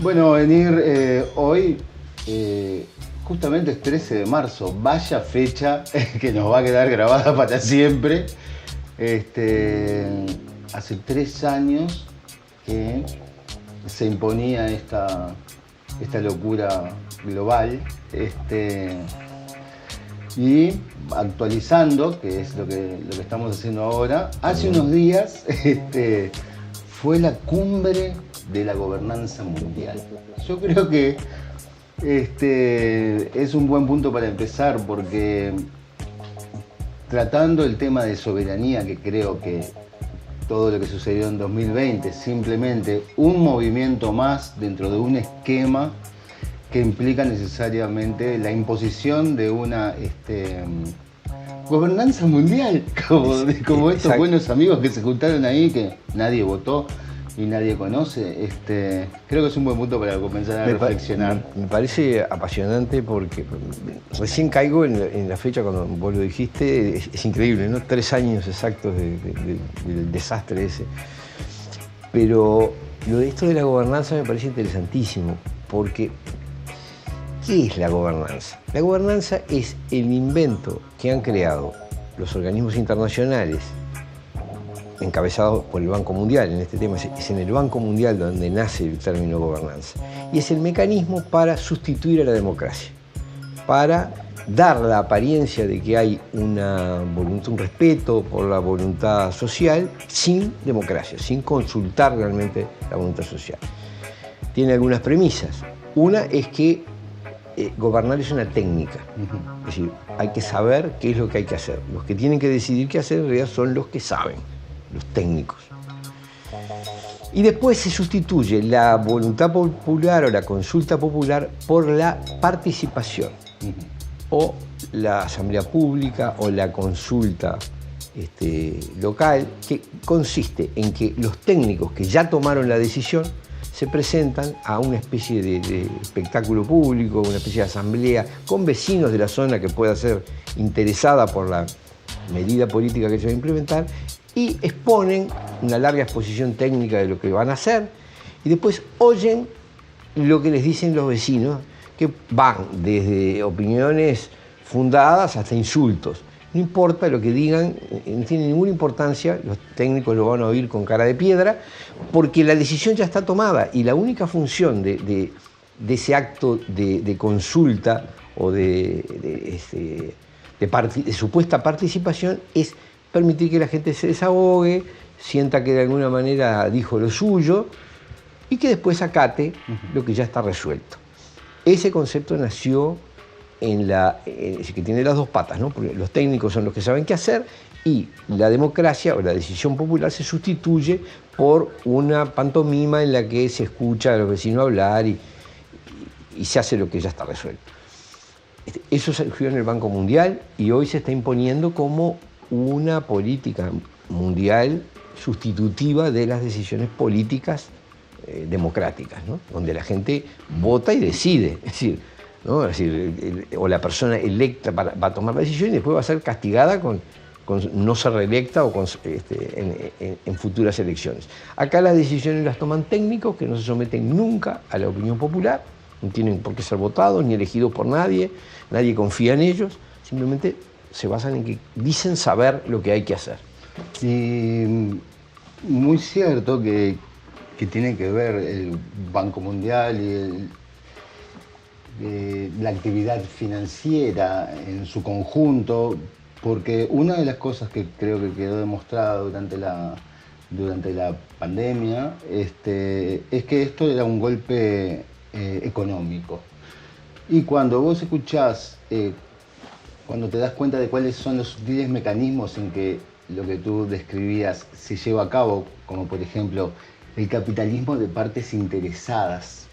Bueno, venir hoy, justamente es 13 de marzo, vaya fecha que nos va a quedar grabada para siempre. Hace 3 años que se imponía esta locura global, y actualizando, que es lo que estamos haciendo ahora, hace unos días fue la cumbre de la gobernanza mundial. Yo creo que es un buen punto para empezar, porque tratando el tema de soberanía, que creo que todo lo que sucedió en 2020 es simplemente un movimiento más dentro de un esquema que implica necesariamente la imposición de una gobernanza mundial, como estos buenos amigos que se juntaron ahí, que nadie votó y nadie conoce. Creo que es un buen punto para comenzar a reflexionar. Me parece apasionante porque recién caigo en la fecha cuando vos lo dijiste, es increíble, ¿no? 3 años exactos del desastre ese. Pero lo de esto de la gobernanza me parece interesantísimo, porque ¿qué es la gobernanza? La gobernanza es el invento que han creado los organismos internacionales, encabezados por el Banco Mundial. En este tema es en el Banco Mundial donde nace el término gobernanza. Y es el mecanismo para sustituir a la democracia, para dar la apariencia de que hay una voluntad, un respeto por la voluntad social sin democracia, sin consultar realmente la voluntad social. Tiene algunas premisas. Una es que gobernar es una técnica, es decir, hay que saber qué es lo que hay que hacer. Los que tienen que decidir qué hacer en realidad son los que saben, los técnicos. Y después se sustituye la voluntad popular o la consulta popular por la participación, o la asamblea pública o la consulta local, que consiste en que los técnicos que ya tomaron la decisión se presentan a una especie de espectáculo público, una especie de asamblea con vecinos de la zona que pueda ser interesada por la medida política que se va a implementar, y exponen una larga exposición técnica de lo que van a hacer, y después oyen lo que les dicen los vecinos, que van desde opiniones fundadas hasta insultos. No importa lo que digan, no tiene ninguna importancia, los técnicos lo van a oír con cara de piedra, porque la decisión ya está tomada, y la única función de ese acto de consulta o de supuesta participación es permitir que la gente se desahogue, sienta que de alguna manera dijo lo suyo y que después acate lo que ya está resuelto. Ese concepto nació que tiene las dos patas, ¿no? Porque los técnicos son los que saben qué hacer, y la democracia o la decisión popular se sustituye por una pantomima en la que se escucha a los vecinos hablar y se hace lo que ya está resuelto. Eso surgió en el Banco Mundial y hoy se está imponiendo como una política mundial sustitutiva de las decisiones políticas democráticas, ¿no? Donde la gente vota y decide, es decir, ¿no? Es decir, o la persona electa va a tomar la decisión y después va a ser castigada con no ser reelecta o en futuras elecciones. Acá las decisiones las toman técnicos que no se someten nunca a la opinión popular, no tienen por qué ser votados ni elegidos por nadie, nadie confía en ellos, simplemente se basan en que dicen saber lo que hay que hacer. Y muy cierto que tiene que ver el Banco Mundial y la actividad financiera en su conjunto, porque una de las cosas que creo que quedó demostrada durante la pandemia es que esto era un golpe económico. Y cuando vos escuchás, cuando te das cuenta de cuáles son los sutiles mecanismos en que lo que tú describías se lleva a cabo, como por ejemplo el capitalismo de partes interesadas,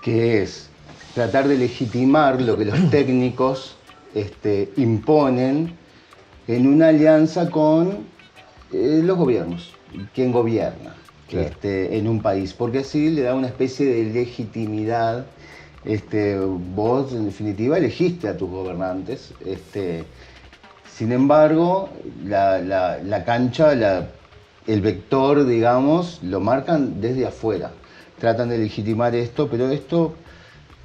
que es tratar de legitimar lo que los técnicos imponen en una alianza con los gobiernos, quien gobierna, claro, en un país, porque así le da una especie de legitimidad. Vos en definitiva elegiste a tus gobernantes, sin embargo la cancha la el vector, digamos, lo marcan desde afuera. Tratan de legitimar esto, pero esto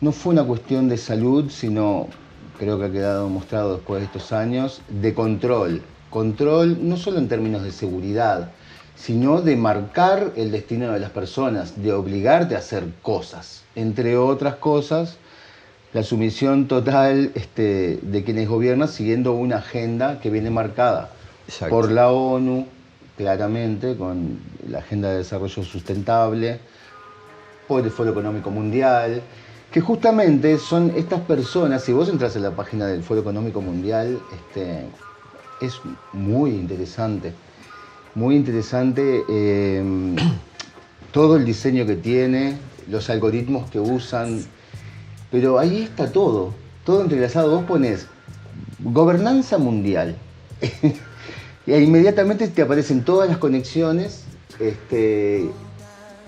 no fue una cuestión de salud, sino, creo que ha quedado mostrado después de estos años, de control. Control no solo en términos de seguridad, sino de marcar el destino de las personas, de obligarte a hacer cosas. Entre otras cosas, la sumisión total de quienes gobiernan siguiendo una agenda que viene marcada por la ONU, claramente, con la Agenda de Desarrollo Sustentable, por el Foro Económico Mundial, que justamente son estas personas. Si vos entras en la página del Foro Económico Mundial, es muy interesante. Muy interesante todo el diseño que tiene, los algoritmos que usan, pero ahí está todo entrelazado. Vos pones gobernanza mundial y inmediatamente te aparecen todas las conexiones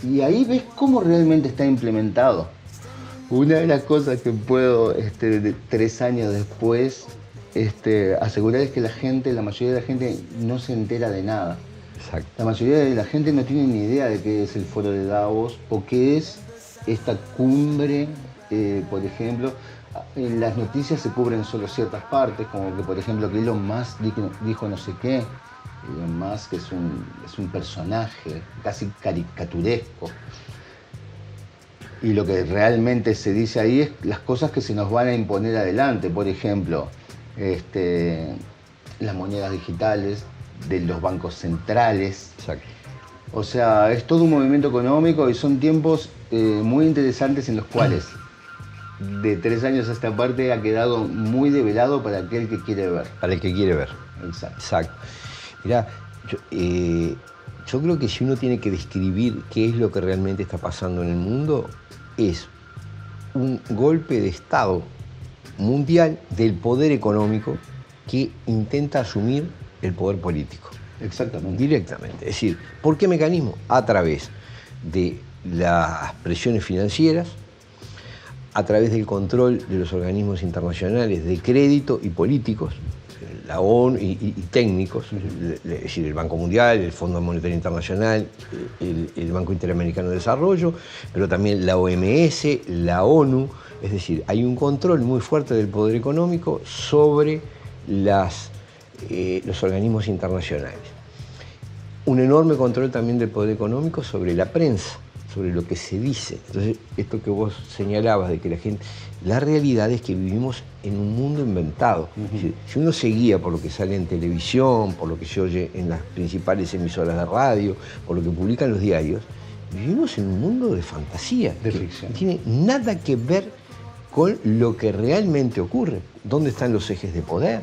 y ahí ves cómo realmente está implementado. Una de las cosas que puedo, 3 años después, asegurar es que la mayoría de la gente no se entera de nada. Exacto. La mayoría de la gente no tiene ni idea de qué es el Foro de Davos o qué es esta cumbre, por ejemplo. En las noticias se cubren solo ciertas partes, como que, por ejemplo, que Elon Musk dijo no sé qué. Elon Musk es un personaje casi caricaturesco. Y lo que realmente se dice ahí es las cosas que se nos van a imponer adelante. Por ejemplo, las monedas digitales de los bancos centrales. Exacto. O sea, es todo un movimiento económico y son tiempos muy interesantes en los cuales de 3 años a esta parte ha quedado muy develado para aquel que quiere ver. Para el que quiere ver. Exacto. Exacto. Mirá, yo creo que si uno tiene que describir qué es lo que realmente está pasando en el mundo, es un golpe de Estado mundial del poder económico que intenta asumir el poder político. Exactamente. Directamente. Es decir, ¿por qué mecanismo? A través de las presiones financieras, a través del control de los organismos internacionales de crédito y políticos, la ONU y técnicos, es decir, el Banco Mundial, el Fondo Monetario Internacional, el Banco Interamericano de Desarrollo, pero también la OMS, la ONU. Es decir, hay un control muy fuerte del poder económico sobre los organismos internacionales. Un enorme control también del poder económico sobre la prensa, sobre lo que se dice. Entonces, esto que vos señalabas de que la realidad es que vivimos en un mundo inventado. Es decir, si uno se guía por lo que sale en televisión, por lo que se oye en las principales emisoras de radio, por lo que publican los diarios, vivimos en un mundo de fantasía. De ficción. No tiene nada que ver con lo que realmente ocurre. ¿Dónde están los ejes de poder?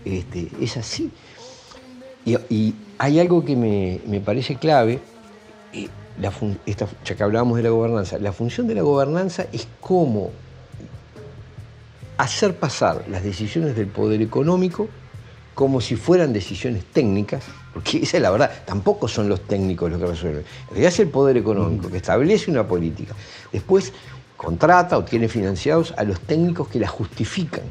Es así. Y hay algo que me parece clave, ya que hablábamos de la gobernanza. La función de la gobernanza es cómo hacer pasar las decisiones del poder económico como si fueran decisiones técnicas, porque esa es la verdad, tampoco son los técnicos los que resuelven. En realidad es el poder económico que establece una política. Después contrata o tiene financiados a los técnicos que la justifican.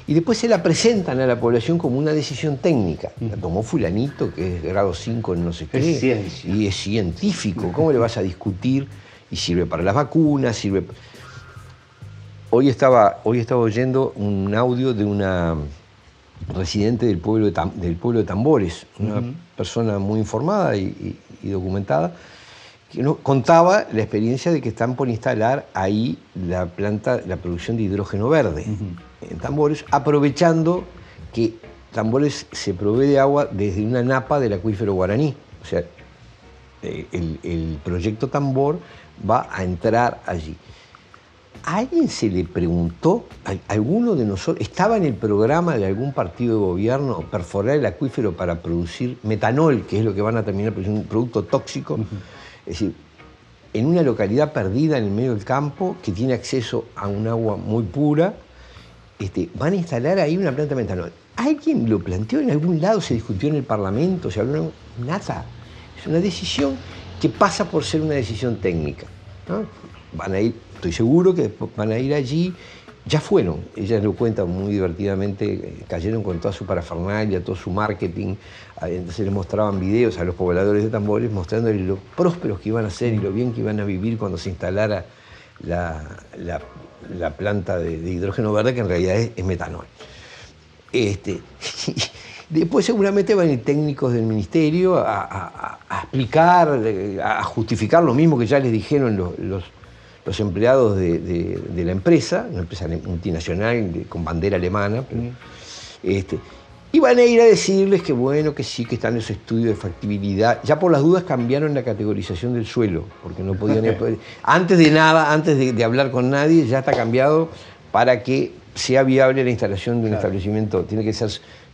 Y después se la presentan a la población como una decisión técnica. La tomó fulanito, que es grado 5 en no sé qué. Es ciencia. Y es científico. ¿Cómo le vas a discutir? Y sirve para las vacunas, sirve... Hoy estaba oyendo un audio de una residente del pueblo de Tambores, una persona muy informada y documentada, que nos contaba la experiencia de que están por instalar ahí la producción de hidrógeno verde en Tambores, aprovechando que Tambores se provee de agua desde una napa del acuífero guaraní. O sea, el proyecto Tambor va a entrar allí. ¿A alguien se le preguntó, alguno de nosotros, estaba en el programa de algún partido de gobierno perforar el acuífero para producir metanol, que es lo que van a terminar produciendo, un producto tóxico? Es decir, en una localidad perdida en el medio del campo, que tiene acceso a un agua muy pura, van a instalar ahí una planta de metanol. ¿Alguien lo planteó en algún lado? ¿Se discutió en el Parlamento? ¿Se habló? Nada. Es una decisión que pasa por ser una decisión técnica, ¿no? Van a ir, estoy seguro que van a ir allí ya fueron, ellas lo cuentan muy divertidamente, cayeron con toda su parafernalia, todo su marketing, entonces les mostraban videos a los pobladores de Tambores mostrándoles lo prósperos que iban a ser y lo bien que iban a vivir cuando se instalara la planta de hidrógeno verde, que en realidad es metanol. Después seguramente van a ir técnicos del ministerio a explicar, a justificar lo mismo que ya les dijeron los empleados de la empresa, una empresa multinacional con bandera alemana. Y van a ir a decirles que bueno, que sí, que están los estudios de factibilidad. Ya por las dudas cambiaron la categorización del suelo, porque no podían... Antes de nada, antes de hablar con nadie, ya está cambiado para que sea viable la instalación de un establecimiento. Tiene que ser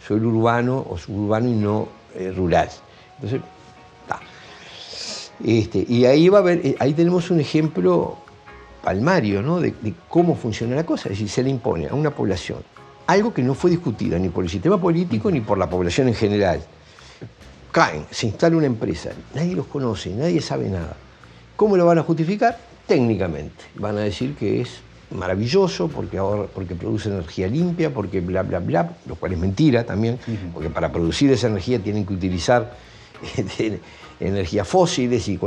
suelo urbano o suburbano y no rural. Entonces, y ahí va a haber, ahí tenemos un ejemplo palmario, ¿no? de cómo funciona la cosa. Es decir, se le impone a una población algo que no fue discutido ni por el sistema político ni por la población en general. Caen, se instala una empresa, nadie los conoce, nadie sabe nada. ¿Cómo lo van a justificar? Técnicamente. Van a decir que es maravilloso porque produce energía limpia, porque bla, bla, bla, lo cual es mentira también, porque para producir esa energía tienen que utilizar energías fósiles y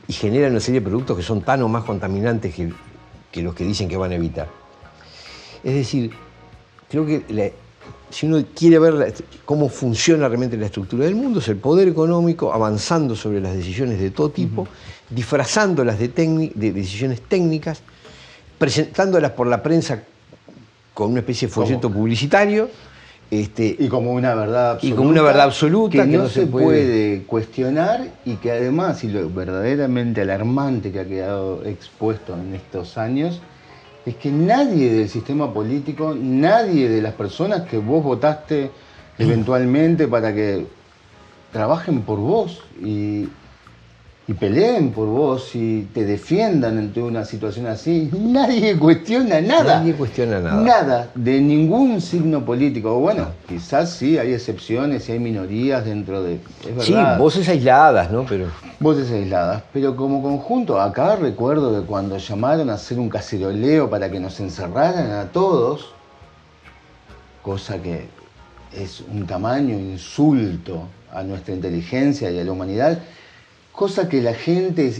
generan una serie de productos que son tan o más contaminantes que los que dicen que van a evitar. Es decir, creo que si uno quiere ver cómo funciona realmente la estructura del mundo, es el poder económico avanzando sobre las decisiones de todo tipo, disfrazándolas de decisiones técnicas, presentándolas por la con una especie de folleto publicitario. Y como una verdad absoluta. Y como una verdad absoluta. Que no se puede cuestionar y que además, y lo verdaderamente alarmante que ha quedado expuesto en estos años, es que nadie del sistema político, nadie de las personas que vos votaste eventualmente para que trabajen por vos y peleen por vos y te defiendan ante una situación así, nadie cuestiona nada. Nadie cuestiona nada. Nada, de ningún signo político. Bueno, quizás sí, hay excepciones y hay minorías dentro de... Es verdad. Sí, voces aisladas, ¿no? Voces aisladas, pero como conjunto, acá recuerdo de cuando llamaron a hacer un caceroleo para que nos encerraran a todos, cosa que es un tamaño insulto a nuestra inteligencia y a la humanidad, cosa que la gente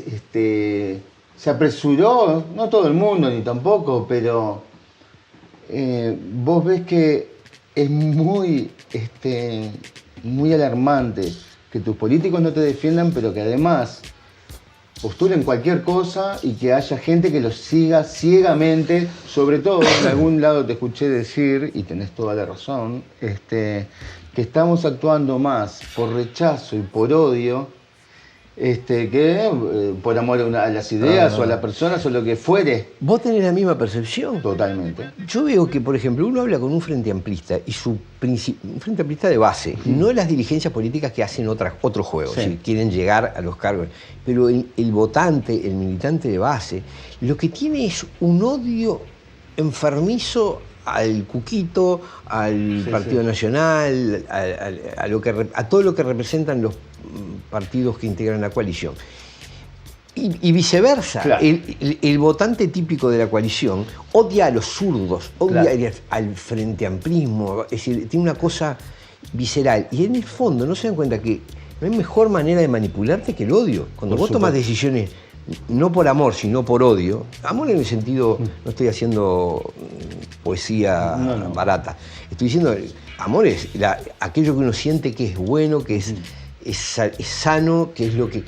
se apresuró, no todo el mundo ni tampoco, pero vos ves que es muy alarmante que tus políticos no te defiendan, pero que además postulen cualquier cosa y que haya gente que los siga ciegamente. Sobre todo, en algún lado te escuché decir, y tenés toda la razón, que estamos actuando más por rechazo y por odio que por amor a las ideas o a las personas o lo que fuere. ¿Vos tenés la misma percepción? Totalmente. Yo veo que, por ejemplo, uno habla con un frente amplista y un frente amplista de base, no las dirigencias políticas que hacen otro juego, si quieren llegar a los cargos, pero el votante, el militante de base, lo que tiene es un odio enfermizo al Cuquito, al Partido Nacional, a todo lo que representan los partidos que integran la coalición. Y viceversa, claro. El votante típico de la coalición odia a los zurdos, odia al frente amplismo, es decir, tiene una cosa visceral. Y en el fondo no se dan cuenta que no hay mejor manera de manipularte que el odio. Cuando vos tomás decisiones no por amor, sino por odio, amor en el sentido, no estoy haciendo poesía barata, estoy diciendo, amor es aquello que uno siente que es bueno, que es sano, que es lo que...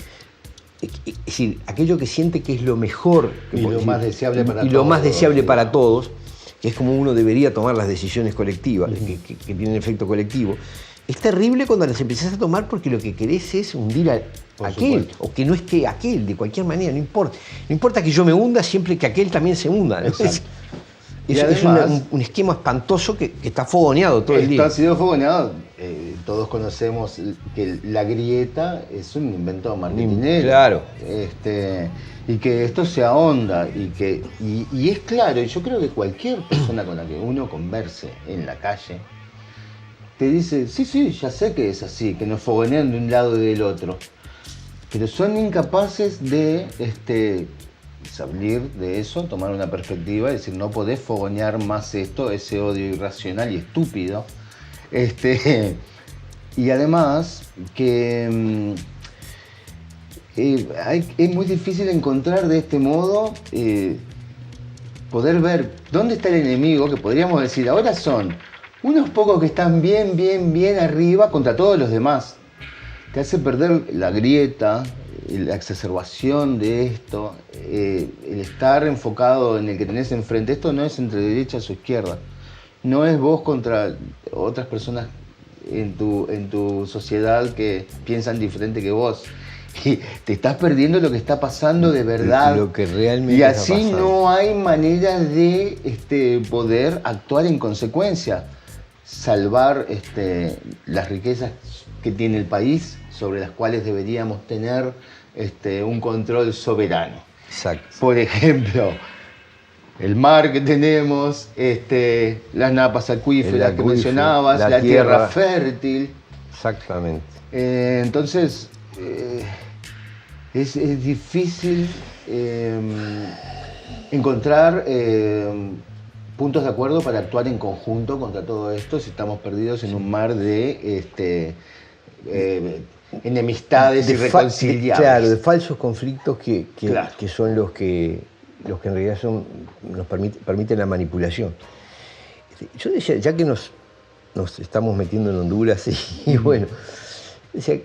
Es decir, aquello que siente que es lo mejor y lo más deseable para todos. Y lo más deseable para todos, que es como uno debería tomar las decisiones colectivas, que tienen efecto colectivo. Es terrible cuando las empezás a tomar porque lo que querés es hundir a aquel, o que no esté aquel, de cualquier manera, no importa. No importa que yo me hunda siempre que aquel también se hunda, ¿no? Es un esquema espantoso que está fogoneado todo el día. Ha sido fogoneado. Todos conocemos que la grieta es un invento marketinero. Claro. Y que esto se ahonda y es claro, y yo creo que cualquier persona con la que uno converse en la calle te dice, sí, ya sé que es así, que nos fogonean de un lado y del otro, pero son incapaces de salir de eso, tomar una perspectiva y decir, no podés fogonear más esto, ese odio irracional y estúpido. Y además que es muy difícil encontrar de este modo, poder ver dónde está el enemigo, que podríamos decir, ahora son unos pocos que están bien, bien, bien arriba contra todos los demás. Te hace perder la grieta, la exacerbación de esto, el estar enfocado en el que tenés enfrente. Esto no es entre derechas o izquierdas, no es vos contra otras personas en tu sociedad que piensan diferente que vos. Y te estás perdiendo lo que está pasando de verdad. Lo que realmente y así está pasando. no hay manera de poder actuar en consecuencia, salvar las riquezas que tiene el país, sobre las cuales deberíamos tener un control soberano. Exacto. Por ejemplo, el mar que tenemos, las napas acuíferas que mencionabas, la tierra fértil. Exactamente. Entonces, es difícil encontrar puntos de acuerdo para actuar en conjunto contra todo esto si estamos perdidos en un mar de enemistades irreconciliables. Claro, de falsos conflictos que son los que en realidad nos permiten la manipulación. Yo decía, ya que nos estamos metiendo en Honduras, y bueno, decía,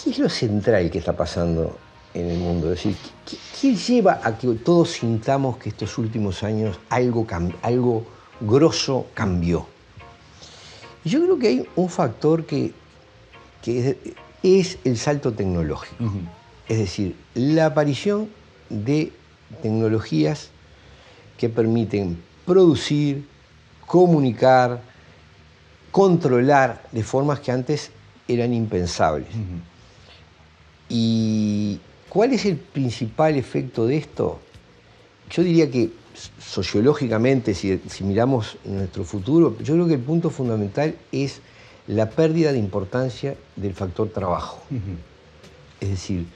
¿qué es lo central que está pasando en el mundo? Es decir, ¿qué lleva a que todos sintamos que estos últimos años algo grosso cambió? Y yo creo que hay un factor que es el salto tecnológico. Uh-huh. Es decir, la aparición de tecnologías que permiten producir, comunicar, controlar de formas que antes eran impensables. Uh-huh. ¿Y cuál es el principal efecto de esto? Yo diría que sociológicamente, si miramos nuestro futuro, yo creo que el punto fundamental es la pérdida de importancia del factor trabajo. Uh-huh. Es decir,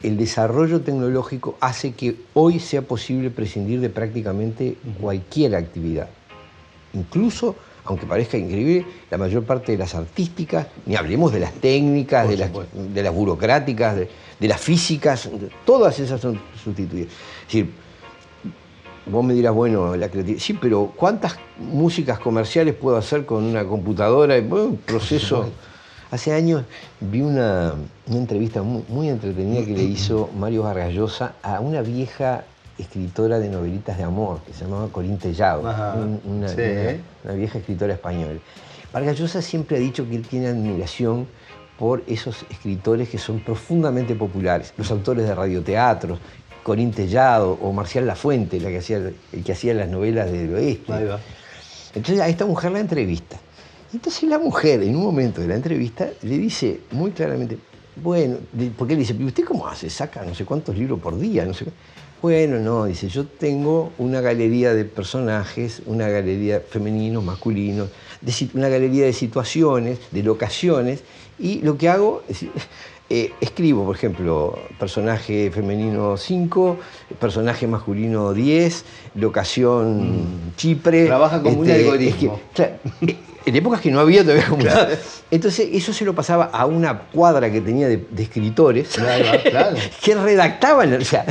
el desarrollo tecnológico hace que hoy sea posible prescindir de prácticamente cualquier actividad. Incluso, aunque parezca increíble, la mayor parte de las artísticas, ni hablemos de las técnicas, de las burocráticas, de las físicas, todas esas son sustituidas. Es decir, vos me dirás, bueno, la creatividad, sí, pero ¿cuántas músicas comerciales puedo hacer con una computadora? Bueno, un proceso. Hace años vi una entrevista muy entretenida que le hizo Mario Vargas Llosa a una vieja escritora de novelitas de amor que se llamaba Corín Tellado, una vieja escritora española. Vargas Llosa siempre ha dicho que él tiene admiración por esos escritores que son profundamente populares, los autores de radioteatros, Corín Tellado o Marcial Lafuente, el que hacía las novelas del oeste. Ahí va. Entonces a esta mujer la entrevista. Entonces la mujer, en un momento de la entrevista, le dice muy claramente, bueno, porque él dice, ¿y usted cómo hace? Saca no sé cuántos libros por día, no sé qué. Bueno, no, dice, yo tengo una galería de personajes, una galería femeninos, masculinos, una galería de situaciones, de locaciones, y lo que hago es... escribo, por ejemplo, personaje femenino 5, personaje masculino 10, locación Chipre. Trabaja como un algoritmo. En épocas que no había todavía computadora. Claro. Entonces, eso se lo pasaba a una cuadra que tenía de escritores, claro. Que redactaban. O sea,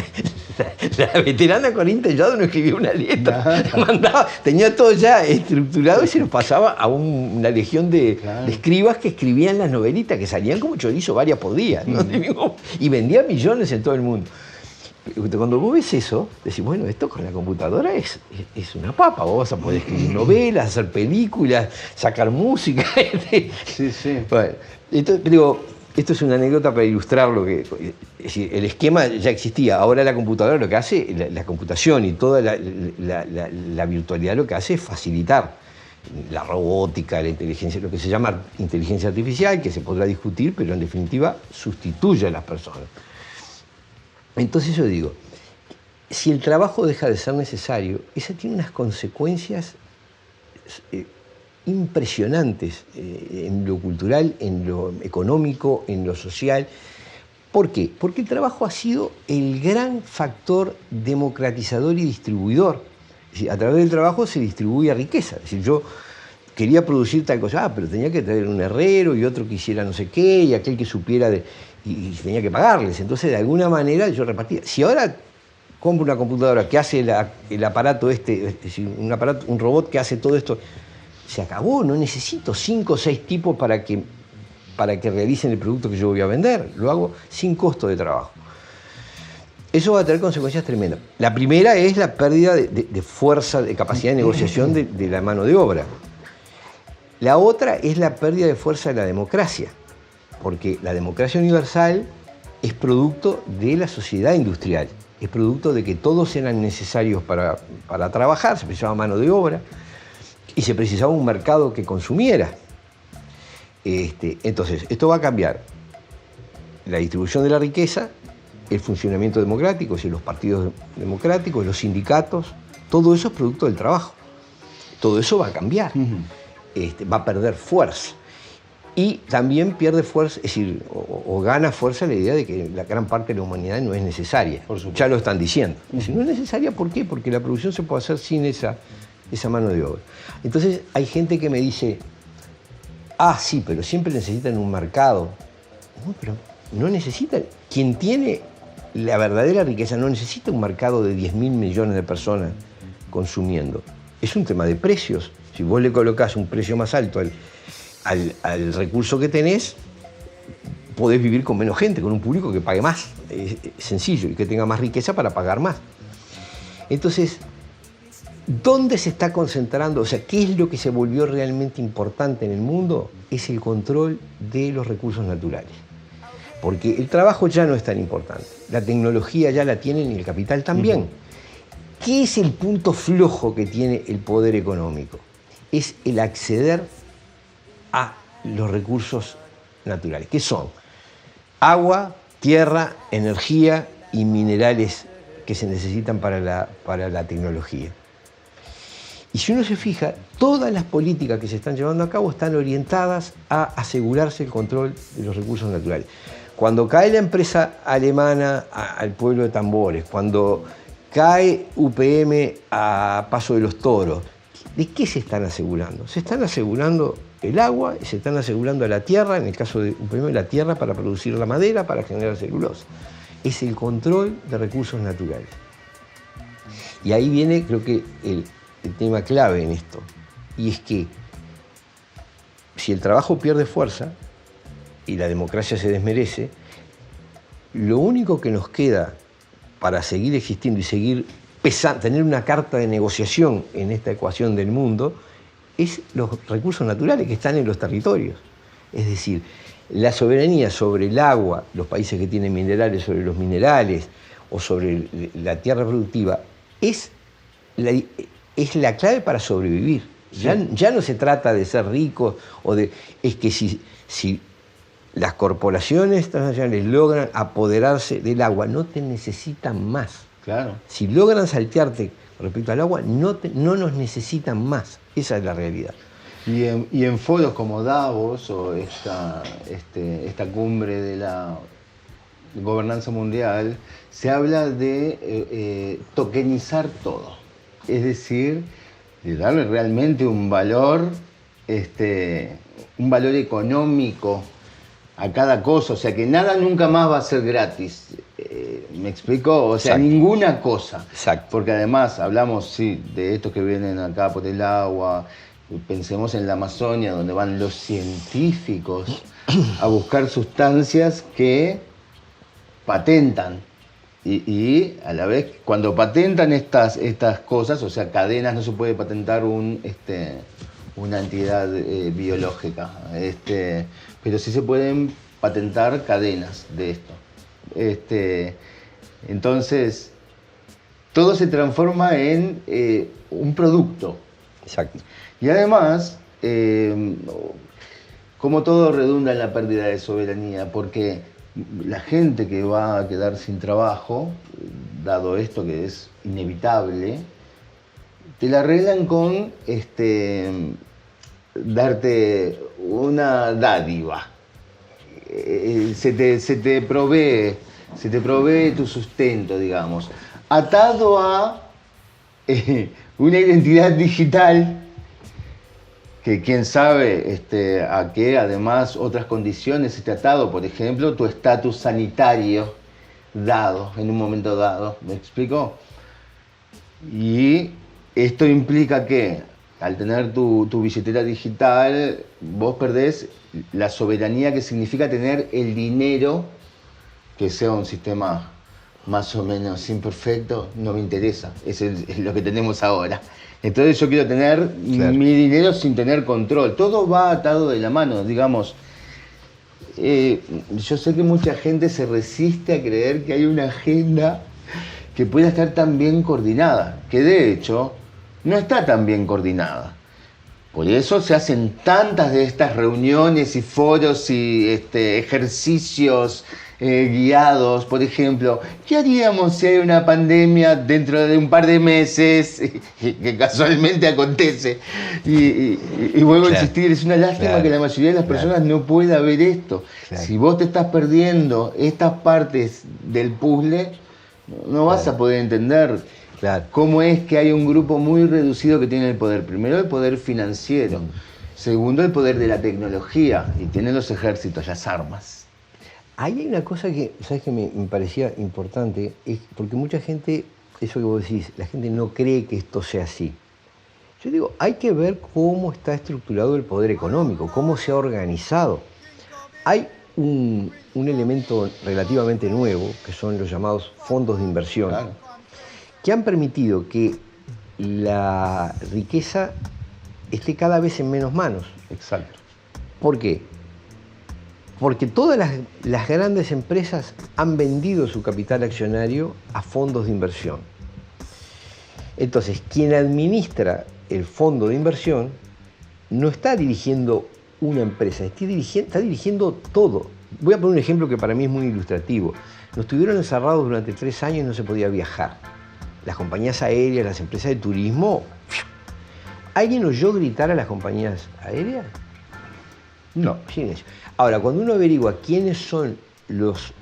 la veterana Corín Tellado no escribía una letra. Mandaba, tenía todo ya estructurado y se lo pasaba a una legión de escribas que escribían las novelitas, que salían como chorizo varias por día, ¿no? Y vendían millones en todo el mundo. Cuando vos ves eso, decís, bueno, esto con la computadora es una papa. Vos vas a poder escribir novelas, hacer películas, sacar música. Sí. Bueno, entonces, digo, esto es una anécdota para ilustrar lo que... Es decir, el esquema ya existía. Ahora la computadora lo que hace, la computación y toda la virtualidad lo que hace es facilitar la robótica, la inteligencia, lo que se llama inteligencia artificial, que se podrá discutir, pero en definitiva sustituye a las personas. Entonces yo digo, si el trabajo deja de ser necesario, eso tiene unas consecuencias impresionantes en lo cultural, en lo económico, en lo social, ¿Por qué? Porque el trabajo ha sido el gran factor democratizador y distribuidor. Es decir, a través del trabajo se distribuye riqueza. Es decir, yo quería producir tal cosa, pero tenía que traer un herrero y otro que hiciera no sé qué, y aquel que supiera y tenía que pagarles. Entonces, de alguna manera, yo repartía. Si ahora compro una computadora que hace el aparato es decir, un robot que hace todo esto, se acabó, no necesito 5 o 6 tipos para que realicen el producto que yo voy a vender. Lo hago sin costo de trabajo. Eso va a tener consecuencias tremendas. La primera es la pérdida de fuerza, de capacidad de negociación de la mano de obra. La otra es la pérdida de fuerza de la democracia, porque la democracia universal es producto de la sociedad industrial, es producto de que todos eran necesarios para trabajar, se precisaba mano de obra y se precisaba un mercado que consumiera. Entonces, esto va a cambiar la distribución de la riqueza, el funcionamiento democrático, es decir, los partidos democráticos, los sindicatos, todo eso es producto del trabajo. Todo eso va a cambiar, va a perder fuerza. Y también pierde fuerza, es decir, o gana fuerza la idea de que la gran parte de la humanidad no es necesaria. Ya lo están diciendo. Es decir, no es necesaria, ¿por qué? Porque la producción se puede hacer sin esa mano de obra. Entonces hay gente que me dice, sí, pero siempre necesitan un mercado. No, pero no necesitan. Quien tiene la verdadera riqueza no necesita un mercado de 10.000 millones de personas consumiendo. Es un tema de precios. Si vos le colocás un precio más alto al recurso que tenés, podés vivir con menos gente, con un público que pague más. Es sencillo, y que tenga más riqueza para pagar más. Entonces, ¿dónde se está concentrando? O sea, ¿qué es lo que se volvió realmente importante en el mundo? Es el control de los recursos naturales. Porque el trabajo ya no es tan importante. La tecnología ya la tienen y el capital también. ¿Qué es el punto flojo que tiene el poder económico? Es el acceder a los recursos naturales, que son agua, tierra, energía y minerales que se necesitan para la tecnología. Y si uno se fija, todas las políticas que se están llevando a cabo están orientadas a asegurarse el control de los recursos naturales. Cuando cae la empresa alemana al pueblo de Tambores, cuando cae UPM a Paso de los Toros, ¿de qué se están asegurando? Se están asegurando el agua, se están asegurando la tierra, en el caso de UPM la tierra para producir la madera, para generar celulosa. Es el control de recursos naturales. Y ahí viene, creo que, el tema clave en esto, y es que si el trabajo pierde fuerza y la democracia se desmerece, lo único que nos queda para seguir existiendo y seguir tener una carta de negociación en esta ecuación del mundo es los recursos naturales que están en los territorios. Es decir, la soberanía sobre el agua, los países que tienen minerales sobre los minerales o sobre la tierra productiva, es la clave para sobrevivir. Sí. Ya no se trata de ser ricos es que si las corporaciones transnacionales logran apoderarse del agua, no te necesitan más. Claro. Si logran saltearte respecto al agua, no nos necesitan más. Esa es la realidad. Y en foros como Davos o esta cumbre de la gobernanza mundial, se habla de tokenizar todo. Es decir, de darle realmente un valor económico a cada cosa, o sea que nada nunca más va a ser gratis. ¿Me explico? O sea, exacto, ninguna cosa. Exacto. Porque además hablamos, sí, de estos que vienen acá por el agua, pensemos en la Amazonia, donde van los científicos a buscar sustancias que patentan. Y a la vez, cuando patentan estas cosas, o sea, cadenas, no se puede patentar una entidad biológica, pero sí se pueden patentar cadenas de esto. Entonces, todo se transforma en un producto. Exacto. Y además, como todo redunda en la pérdida de soberanía, porque la gente que va a quedar sin trabajo, dado esto que es inevitable, te la arreglan con darte una dádiva. se te provee tu sustento, digamos, atado a una identidad digital que quién sabe a qué, además, otras condiciones esté atado, por ejemplo, tu estatus sanitario dado, en un momento dado, ¿me explico? Y esto implica que, al tener tu billetera digital, vos perdés la soberanía que significa tener el dinero, que sea un sistema más o menos imperfecto, no me interesa, es lo que tenemos ahora. Entonces yo quiero tener mi dinero sin tener control. Todo va atado de la mano, digamos. Yo sé que mucha gente se resiste a creer que hay una agenda que pueda estar tan bien coordinada, que de hecho no está tan bien coordinada. Por eso se hacen tantas de estas reuniones y foros y ejercicios guiados. Por ejemplo, ¿qué haríamos si hay una pandemia dentro de un par de meses? Que casualmente acontece. Y vuelvo a insistir, es una lástima que la mayoría de las personas no pueda ver esto. Si vos te estás perdiendo estas partes del puzzle, no vas a poder entender cómo es que hay un grupo muy reducido que tiene el poder. Primero, el poder financiero. Segundo, el poder de la tecnología. Y tienen los ejércitos, las armas. Ahí hay una cosa que, ¿sabes?, que me parecía importante, es porque mucha gente, eso que vos decís, la gente no cree que esto sea así. Yo digo, hay que ver cómo está estructurado el poder económico, cómo se ha organizado. Hay un elemento relativamente nuevo, que son los llamados fondos de inversión, que han permitido que la riqueza esté cada vez en menos manos. Exacto. ¿Por qué? Porque todas las grandes empresas han vendido su capital accionario a fondos de inversión. Entonces, quien administra el fondo de inversión no está dirigiendo una empresa, está dirigiendo todo. Voy a poner un ejemplo que para mí es muy ilustrativo. Nos tuvieron encerrados durante 3 años y no se podía viajar. Las compañías aéreas, las empresas de turismo. ¿Alguien oyó gritar a las compañías aéreas? No, silencio. Ahora, cuando uno averigua quiénes son los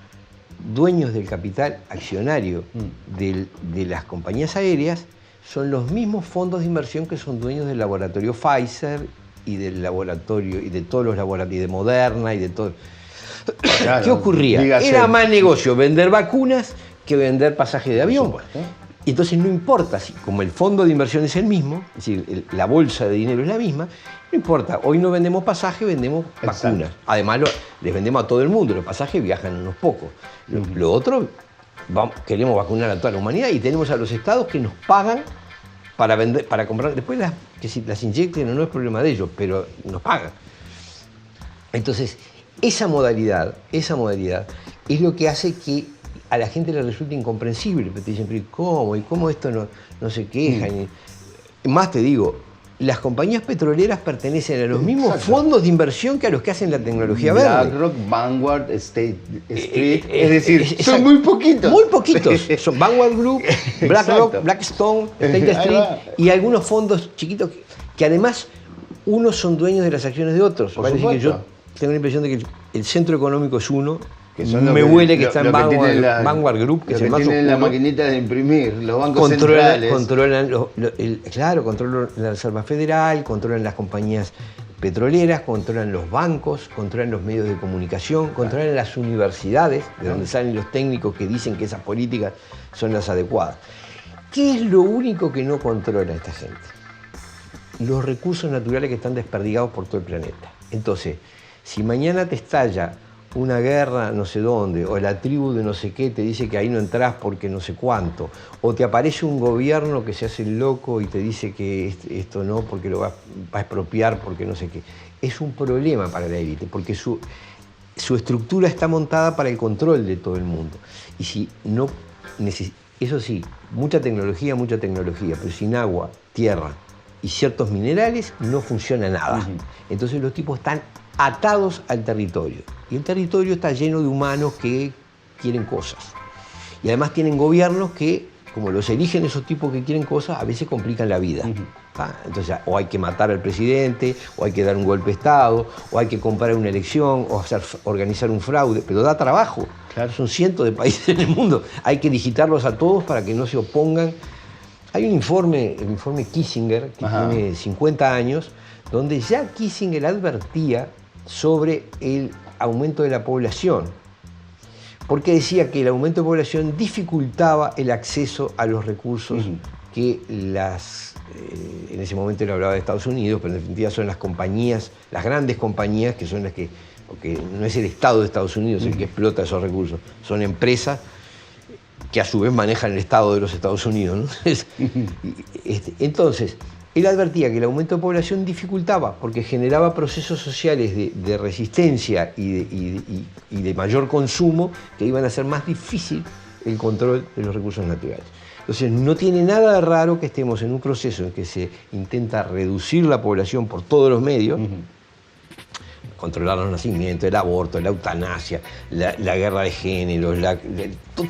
dueños del capital accionario de las compañías aéreas, son los mismos fondos de inversión que son dueños del laboratorio Pfizer y del laboratorio y de todos los laboratorios, y de Moderna y de todo. Claro, ¿qué ocurría? Dígase. Era más negocio vender vacunas que vender pasajes de avión. Y entonces no importa, si como el fondo de inversión es el mismo, es decir, la bolsa de dinero es la misma, no importa, hoy no vendemos pasajes, vendemos vacunas. Además les vendemos a todo el mundo, los pasajes viajan unos pocos. Lo otro, queremos vacunar a toda la humanidad y tenemos a los estados que nos pagan para vender, para comprar. Después que si las inyecten o no es problema de ellos, pero nos pagan. Entonces, esa modalidad es lo que hace que a la gente le resulta incomprensible. Te dicen, pero ¿cómo? ¿Y cómo esto no se quejan? Más te digo, las compañías petroleras pertenecen a los mismos fondos de inversión que a los que hacen la tecnología verde. BlackRock, Vanguard, State Street, es decir, son muy poquitos. Muy poquitos. Son Vanguard Group, BlackRock, Blackstone, State Street y algunos fondos chiquitos que además unos son dueños de las acciones de otros. Vale decir que yo tengo la impresión de que el centro económico es uno. Que son me huele que está en Vanguard Group, que es el más tienen la maquinita de imprimir, los bancos centrales. Controlan la Reserva Federal, controlan las compañías petroleras, controlan los bancos, controlan los medios de comunicación, controlan las universidades, de donde salen los técnicos que dicen que esas políticas son las adecuadas. ¿Qué es lo único que no controla esta gente? Los recursos naturales que están desperdigados por todo el planeta. Entonces, si mañana te estalla una guerra no sé dónde, o la tribu de no sé qué te dice que ahí no entrás porque no sé cuánto, o te aparece un gobierno que se hace el loco y te dice que esto no porque lo va a expropiar porque no sé qué. Es un problema para la élite, porque su estructura está montada para el control de todo el mundo. Y si no eso sí, mucha tecnología, pero sin agua, tierra y ciertos minerales no funciona nada. Entonces los tipos están atados al territorio. Y el territorio está lleno de humanos que quieren cosas. Y además tienen gobiernos que, como los eligen esos tipos que quieren cosas, a veces complican la vida. ¿tá? Entonces, o hay que matar al presidente, o hay que dar un golpe de Estado, o hay que comprar una elección, o organizar un fraude, pero da trabajo. Claro. Son cientos de países en el mundo. Hay que digitarlos a todos para que no se opongan. Hay un informe, el informe Kissinger, que tiene 50 años, donde ya Kissinger advertía sobre el aumento de la población, porque decía que el aumento de población dificultaba el acceso a los recursos que en ese momento él hablaba de Estados Unidos, pero en definitiva son las compañías, las grandes compañías, que son las que, porque no es el Estado de Estados Unidos el que explota esos recursos, son empresas que a su vez manejan el Estado de los Estados Unidos, ¿no? Entonces, él advertía que el aumento de población dificultaba, porque generaba procesos sociales de resistencia y de mayor consumo que iban a hacer más difícil el control de los recursos naturales. Entonces, no tiene nada de raro que estemos en un proceso en que se intenta reducir la población por todos los medios, controlar los nacimientos, el aborto, la eutanasia, la guerra de géneros,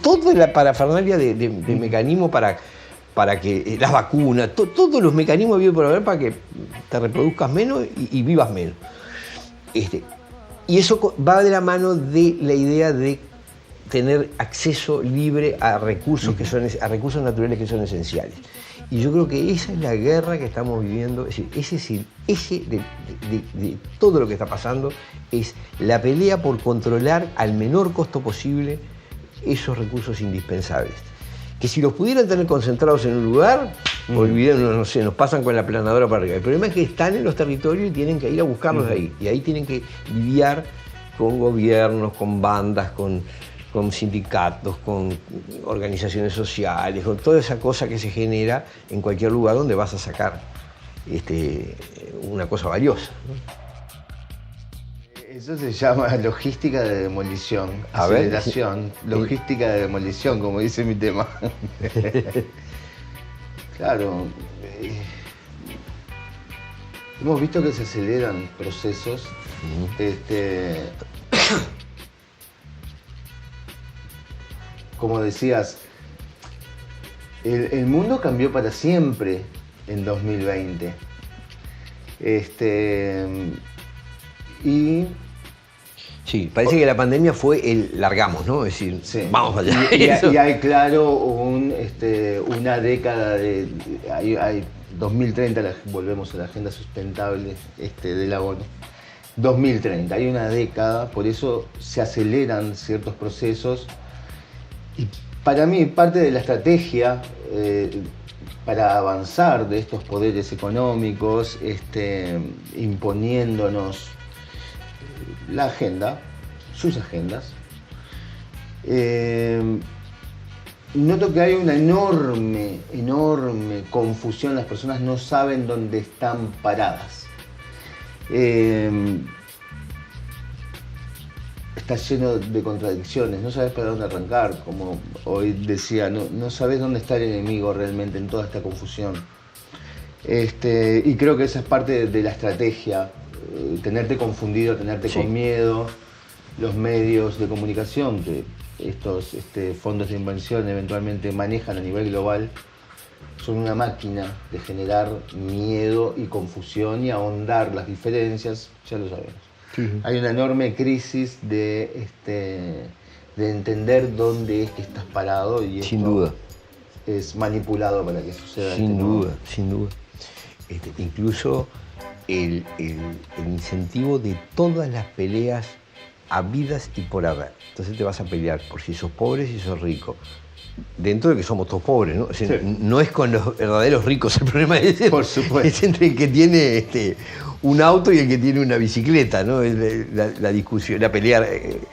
toda la parafernalia de mecanismos para que las vacunas, todos los mecanismos habidos por haber para que te reproduzcas menos y vivas menos. Y eso va de la mano de la idea de tener acceso libre a recursos, a recursos naturales que son esenciales. Y yo creo que esa es la guerra que estamos viviendo, es decir, ese de todo lo que está pasando es la pelea por controlar al menor costo posible esos recursos indispensables. Que si los pudieran tener concentrados en un lugar, olvidémonos, no sé, nos pasan con la planadora para arriba. El problema es que están en los territorios y tienen que ir a buscarlos ahí. Y ahí tienen que lidiar con gobiernos, con bandas, con sindicatos, con organizaciones sociales, con toda esa cosa que se genera en cualquier lugar donde vas a sacar una cosa valiosa, ¿no? Eso se llama logística de demolición, aceleración, logística de demolición, como dice mi tema. Claro, hemos visto que se aceleran procesos. Como decías, el mundo cambió para siempre en 2020. Sí, parece que la pandemia fue el largamos, ¿no? Es decir, sí, vamos allá. Y hay, claro, una década de... Hay 2030, volvemos a la agenda sustentable de la ONU. 2030, hay una década, por eso se aceleran ciertos procesos. Y para mí, parte de la estrategia para avanzar de estos poderes económicos, imponiéndonos la agenda, sus agendas, noto que hay una enorme confusión, las personas no saben dónde están paradas. Está lleno de contradicciones, no sabes para dónde arrancar, como hoy decía, no sabes dónde está el enemigo realmente en toda esta confusión. Y creo que esa es parte de la estrategia, tenerte confundido, tenerte con miedo. Los medios de comunicación que estos fondos de inversión eventualmente manejan a nivel global son una máquina de generar miedo y confusión y ahondar las diferencias, ya lo sabemos. Sí. Hay una enorme crisis de entender dónde es que estás parado y sin duda es manipulado para que suceda. Sin duda. Incluso el incentivo de todas las peleas habidas y por haber. Entonces te vas a pelear por si sos pobre, si sos rico. Dentro de que somos todos pobres, ¿no? O sea, sí. No es con los verdaderos ricos, el problema es entre el que tiene un auto y el que tiene una bicicleta, ¿no? La discusión, la pelea,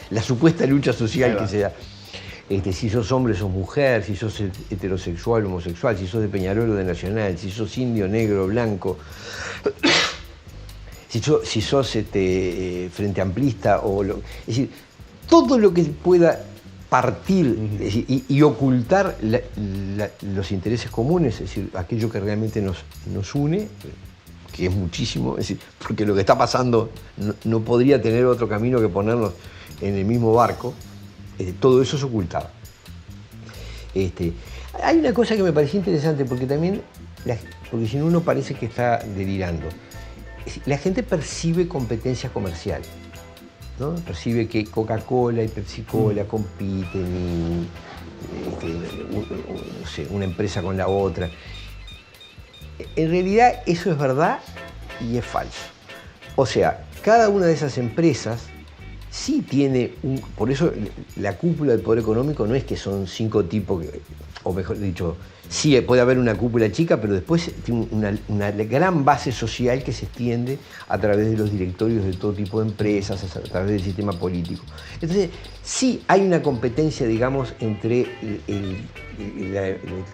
la supuesta lucha social que se da. Si sos hombre, sos mujer, si sos heterosexual, homosexual, si sos de Peñarol o de Nacional, si sos indio, negro, blanco, si sos frente amplista, es decir, todo lo que pueda partir y ocultar los intereses comunes, es decir, aquello que realmente nos une, que es muchísimo, es decir, porque lo que está pasando no podría tener otro camino que ponernos en el mismo barco, todo eso es ocultado. Hay una cosa que me pareció interesante, porque también porque si no uno parece que está delirando. La gente percibe competencia comercial, ¿no? Percibe que Coca-Cola y Pepsi-Cola compiten, no sé, una empresa con la otra. En realidad eso es verdad y es falso. O sea, cada una de esas empresas sí tiene por eso la cúpula del poder económico no es que son 5 tipos, o mejor dicho, sí puede haber una cúpula chica, pero después tiene una gran base social que se extiende a través de los directorios de todo tipo de empresas, a través del sistema político. Entonces, sí hay una competencia, digamos, entre el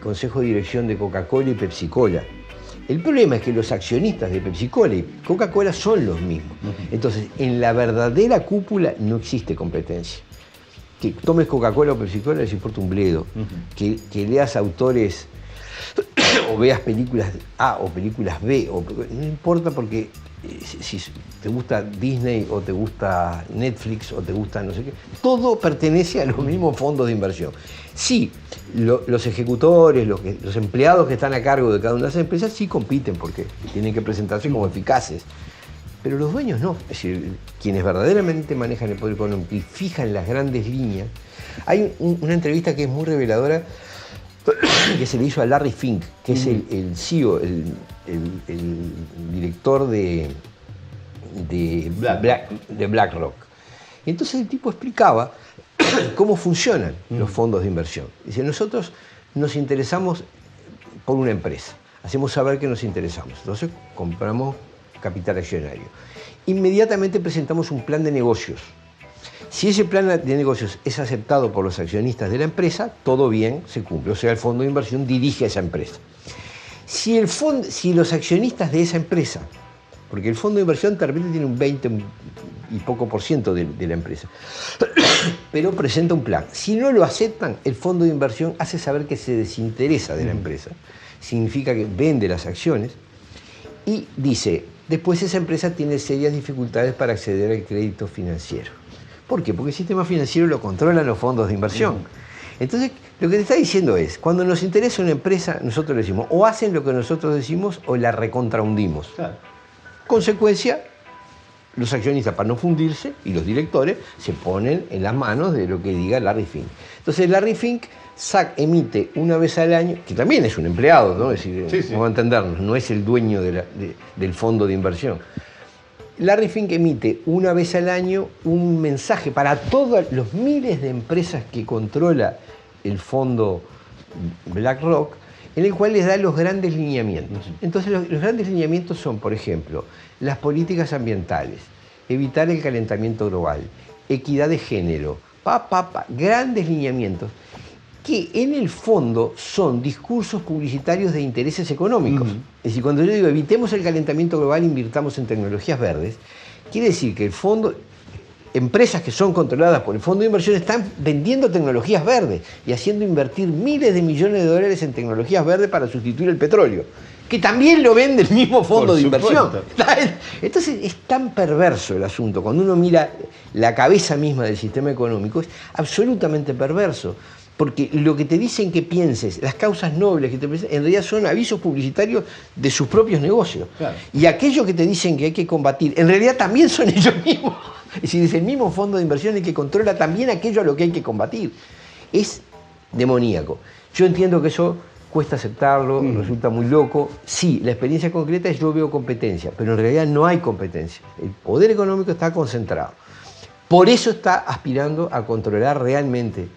Consejo de Dirección de Coca-Cola y Pepsi-Cola. El problema es que los accionistas de Pepsi-Cola y Coca-Cola son los mismos. Entonces, en la verdadera cúpula no existe competencia. Que tomes Coca-Cola o Pepsi-Cola les importa un bledo. Que leas autores o veas películas A o películas B, no importa, porque si te gusta Disney o te gusta Netflix o te gusta no sé qué, todo pertenece a los mismos fondos de inversión. Sí, los ejecutores, los empleados que están a cargo de cada una de esas empresas sí compiten porque tienen que presentarse como eficaces. Pero los dueños no, es decir, quienes verdaderamente manejan el poder económico y fijan las grandes líneas. Hay una entrevista que es muy reveladora que se le hizo a Larry Fink, que es el CEO, el director de BlackRock. Y entonces el tipo explicaba cómo funcionan los fondos de inversión. Dice, nosotros nos interesamos por una empresa, hacemos saber que nos interesamos, entonces compramos capital accionario. Inmediatamente presentamos un plan de negocios. Si ese plan de negocios es aceptado por los accionistas de la empresa, todo bien, se cumple. O sea, el fondo de inversión dirige a esa empresa. Si los accionistas de esa empresa, porque el fondo de inversión de repente tiene un 20 y poco por ciento de la empresa, pero presenta un plan. Si no lo aceptan, el fondo de inversión hace saber que se desinteresa de la empresa. Significa que vende las acciones y dice, después esa empresa tiene serias dificultades para acceder al crédito financiero. ¿Por qué? Porque el sistema financiero lo controlan los fondos de inversión. Entonces, lo que te está diciendo es, cuando nos interesa una empresa, nosotros le decimos, o hacen lo que nosotros decimos o la recontrahundimos. Claro. Consecuencia, los accionistas, para no fundirse, y los directores, se ponen en las manos de lo que diga Larry Fink. Entonces, Larry Fink emite una vez al año, que también es un empleado, ¿no? Es decir, vamos a entendernos, no es el dueño del fondo de inversión. Larry Fink emite una vez al año un mensaje para todos los miles de empresas que controla el fondo BlackRock, en el cual les da los grandes lineamientos. Entonces los grandes lineamientos son, por ejemplo, las políticas ambientales, evitar el calentamiento global, equidad de género, grandes lineamientos que en el fondo son discursos publicitarios de intereses económicos. Es decir, cuando yo digo evitemos el calentamiento global, invirtamos en tecnologías verdes, quiere decir que el fondo, empresas que son controladas por el fondo de inversión están vendiendo tecnologías verdes y haciendo invertir miles de millones de dólares en tecnologías verdes para sustituir el petróleo, que también lo vende el mismo fondo de inversión. Entonces es tan perverso el asunto, cuando uno mira la cabeza misma del sistema económico, es absolutamente perverso. Porque lo que te dicen que pienses, las causas nobles que te pienses, en realidad son avisos publicitarios de sus propios negocios. Claro. Y aquello que te dicen que hay que combatir, en realidad también son ellos mismos. Es decir, es el mismo fondo de inversión el que controla también aquello a lo que hay que combatir. Es demoníaco. Yo entiendo que eso cuesta aceptarlo, resulta muy loco. Sí, la experiencia concreta es yo veo competencia, pero en realidad no hay competencia. El poder económico está concentrado. Por eso está aspirando a controlar realmente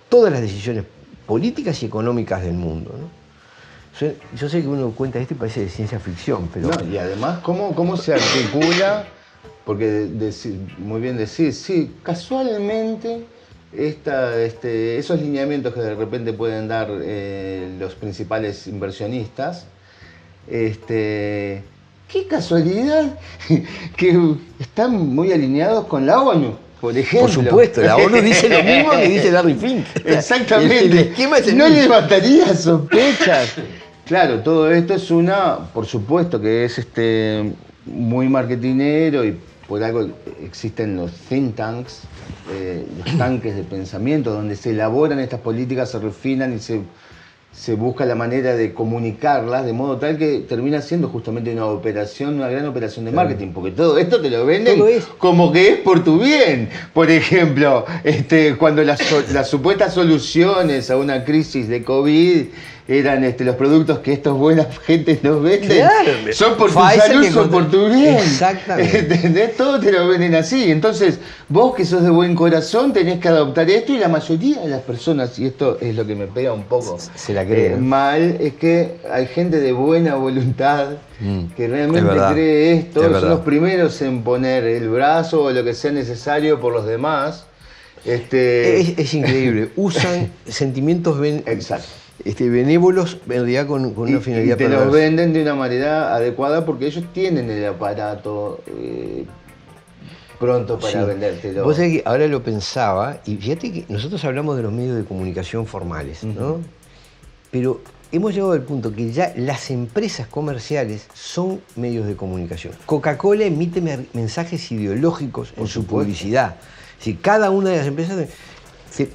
todas las decisiones políticas y económicas del mundo, ¿no? Yo sé que uno cuenta esto y parece de ciencia ficción, pero... No, y además, ¿cómo se articula? Porque muy bien decir, sí, casualmente esos lineamientos que de repente pueden dar los principales inversionistas, qué casualidad que están muy alineados con la ONU. Por ejemplo. Por supuesto, la ONU dice lo mismo que dice Larry Fink. Exactamente. El esquema es el no mismo. levantaría sospechas. Claro, todo esto es por supuesto que es muy marketinero y por algo existen los think tanks, los tanques de pensamiento, donde se elaboran estas políticas, se refinan y se busca la manera de comunicarlas de modo tal que termina siendo justamente una gran operación de marketing, porque todo esto te lo venden como que es por tu bien. Por ejemplo, cuando las supuestas soluciones a una crisis de COVID eran los productos que estos buenas gentes nos venden, claro, son por tu salud, son por tu bien. Exactamente. ¿Entendés? Todo te lo venden así. Entonces, vos que sos de buen corazón tenés que adoptar esto, y la mayoría de las personas, y esto es lo que me pega un poco se la cree, mal, es que hay gente de buena voluntad que realmente cree esto, son los primeros en poner el brazo o lo que sea necesario por los demás. Es increíble. Usan sentimientos benévolos, en realidad con una finalidad perversa. Te los venden de una manera adecuada porque ellos tienen el aparato pronto para vendértelo. Vos sabés que ahora lo pensaba, y fíjate que nosotros hablamos de los medios de comunicación formales, ¿no? Pero hemos llegado al punto que ya las empresas comerciales son medios de comunicación. Coca-Cola emite mensajes ideológicos en su publicidad. Si cada una de las empresas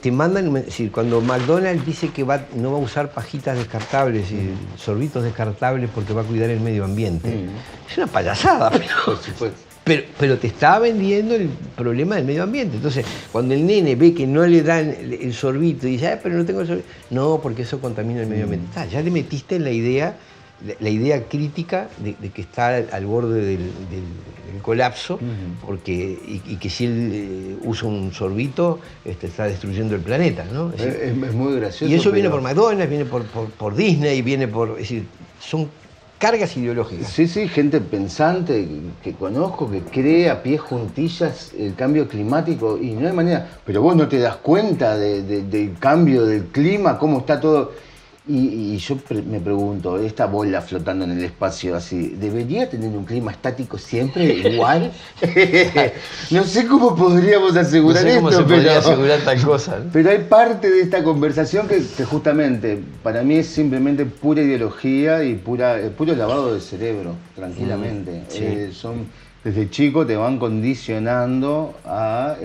te mandan, es decir, cuando McDonald's dice que no va a usar pajitas descartables y sorbitos descartables porque va a cuidar el medio ambiente, es una payasada, pero te está vendiendo el problema del medio ambiente. Entonces, cuando el nene ve que no le dan el sorbito y dice, pero no tengo el sorbito, no, porque eso contamina el medio ambiente. Ya le metiste en la idea crítica de que está al borde del colapso, y que si él usa un sorbito está destruyendo el planeta, ¿no? Es muy gracioso. Y eso viene por McDonald's, viene por Disney, viene por... Es decir, son cargas ideológicas. Sí, gente pensante que conozco, que cree a pies juntillas el cambio climático, y no hay manera. Pero vos no te das cuenta del cambio del clima, cómo está todo. Y yo me pregunto, esta bola flotando en el espacio así, ¿debería tener un clima estático siempre igual? No sé cómo podríamos asegurar esto. No sé cómo se podría asegurar tal cosa, ¿no? Pero hay parte de esta conversación que justamente para mí es simplemente pura ideología y puro lavado de cerebro, tranquilamente. Desde chico te van condicionando a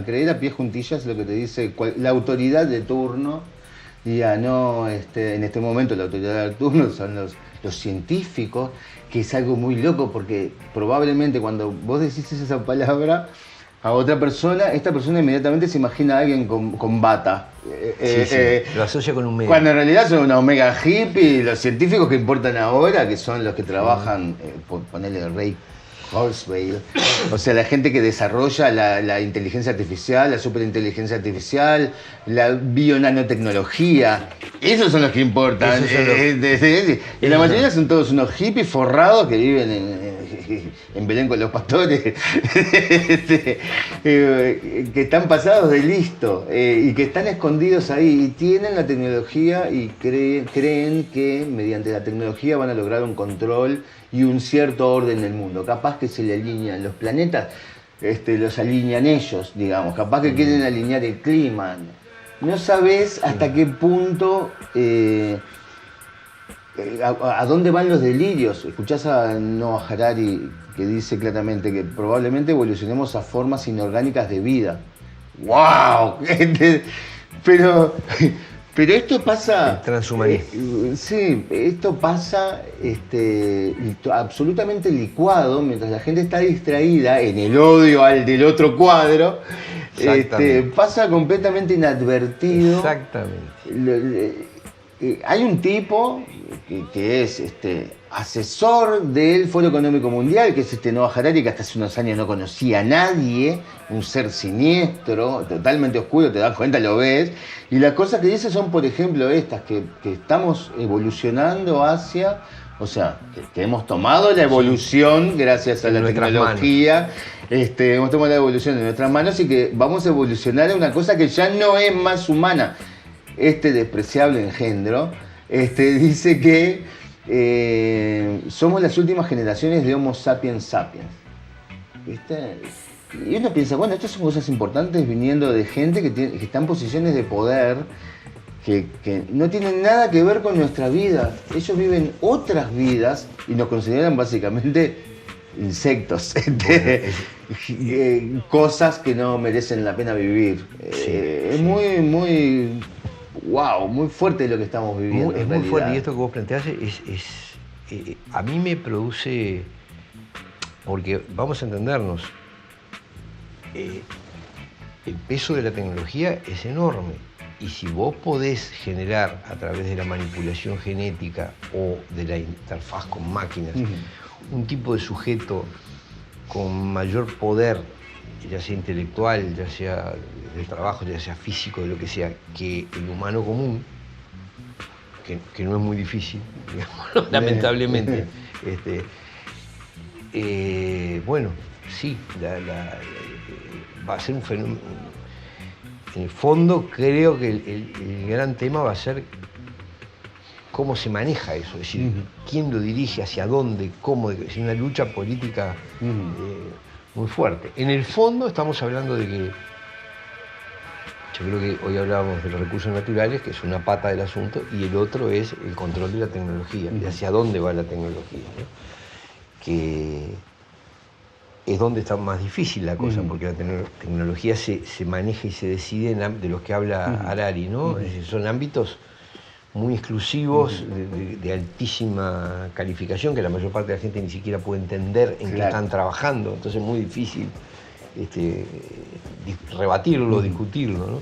creer a pies juntillas lo que te dice la autoridad de turno. Y en este momento la autoridad de turno son los científicos, que es algo muy loco, porque probablemente cuando vos decís esa palabra a otra persona, esta persona inmediatamente se imagina a alguien con bata. Lo asocia con un medio. Cuando en realidad son unos mega hippies, los científicos que importan ahora, que son los que trabajan, ponerle el Ray Kurzweil, o sea, la gente que desarrolla la inteligencia artificial, la superinteligencia artificial, la bionanotecnología, esos son los que importan. Y la mayoría son todos unos hippies forrados que viven en Belén con los pastores, que están pasados de listo, y que están escondidos ahí y tienen la tecnología y creen que mediante la tecnología van a lograr un control y un cierto orden del mundo. Capaz que se le alinean los planetas, los alinean ellos, digamos. Capaz que quieren alinear el clima. No sabés hasta qué punto, a dónde van los delirios. Escuchás a Noah Harari, que dice claramente que probablemente evolucionemos a formas inorgánicas de vida. ¡Wow! Pero esto pasa... El transhumanismo. Sí, esto pasa absolutamente licuado, mientras la gente está distraída en el odio al del otro cuadro. Pasa completamente inadvertido. Exactamente. Hay un tipo que es asesor del Foro Económico Mundial, que es Noah Harari, que hasta hace unos años no conocía a nadie, un ser siniestro, totalmente oscuro, te das cuenta, lo ves, y las cosas que dice son, por ejemplo, estas, que estamos evolucionando hacia, o sea, que hemos tomado la evolución gracias a la tecnología, hemos tomado la evolución en nuestras manos, y que vamos a evolucionar a una cosa que ya no es más humana. Este despreciable engendro dice que somos las últimas generaciones de Homo sapiens sapiens. ¿Viste? Y uno piensa, bueno, estas son cosas importantes viniendo de gente que está en posiciones de poder que no tienen nada que ver con nuestra vida. Ellos viven otras vidas y nos consideran básicamente insectos, cosas que no merecen la pena vivir. Es muy, muy wow, muy fuerte lo que estamos viviendo. Es muy fuerte, y esto que vos planteás a mí me produce, porque vamos a entendernos, el peso de la tecnología es enorme, y si vos podés generar a través de la manipulación genética o de la interfaz con máquinas un tipo de sujeto con mayor poder, ya sea intelectual, ya sea del trabajo, ya sea físico, de lo que sea, que el humano común, que no es muy difícil, digamos, lamentablemente, bueno, sí, va a ser un fenómeno. En el fondo creo que el gran tema va a ser cómo se maneja eso, es decir, quién lo dirige, hacia dónde, cómo, es una lucha política muy fuerte. En el fondo estamos hablando de que, yo creo que hoy hablábamos de los recursos naturales, que es una pata del asunto, y el otro es el control de la tecnología, de hacia dónde va la tecnología, ¿no? Que es donde está más difícil la cosa, porque la tecnología se maneja y se decide de los que habla Harari, ¿no? Es decir, son ámbitos muy exclusivos, de altísima calificación, que la mayor parte de la gente ni siquiera puede entender en qué están trabajando, entonces es muy difícil rebatirlo, discutirlo, ¿no?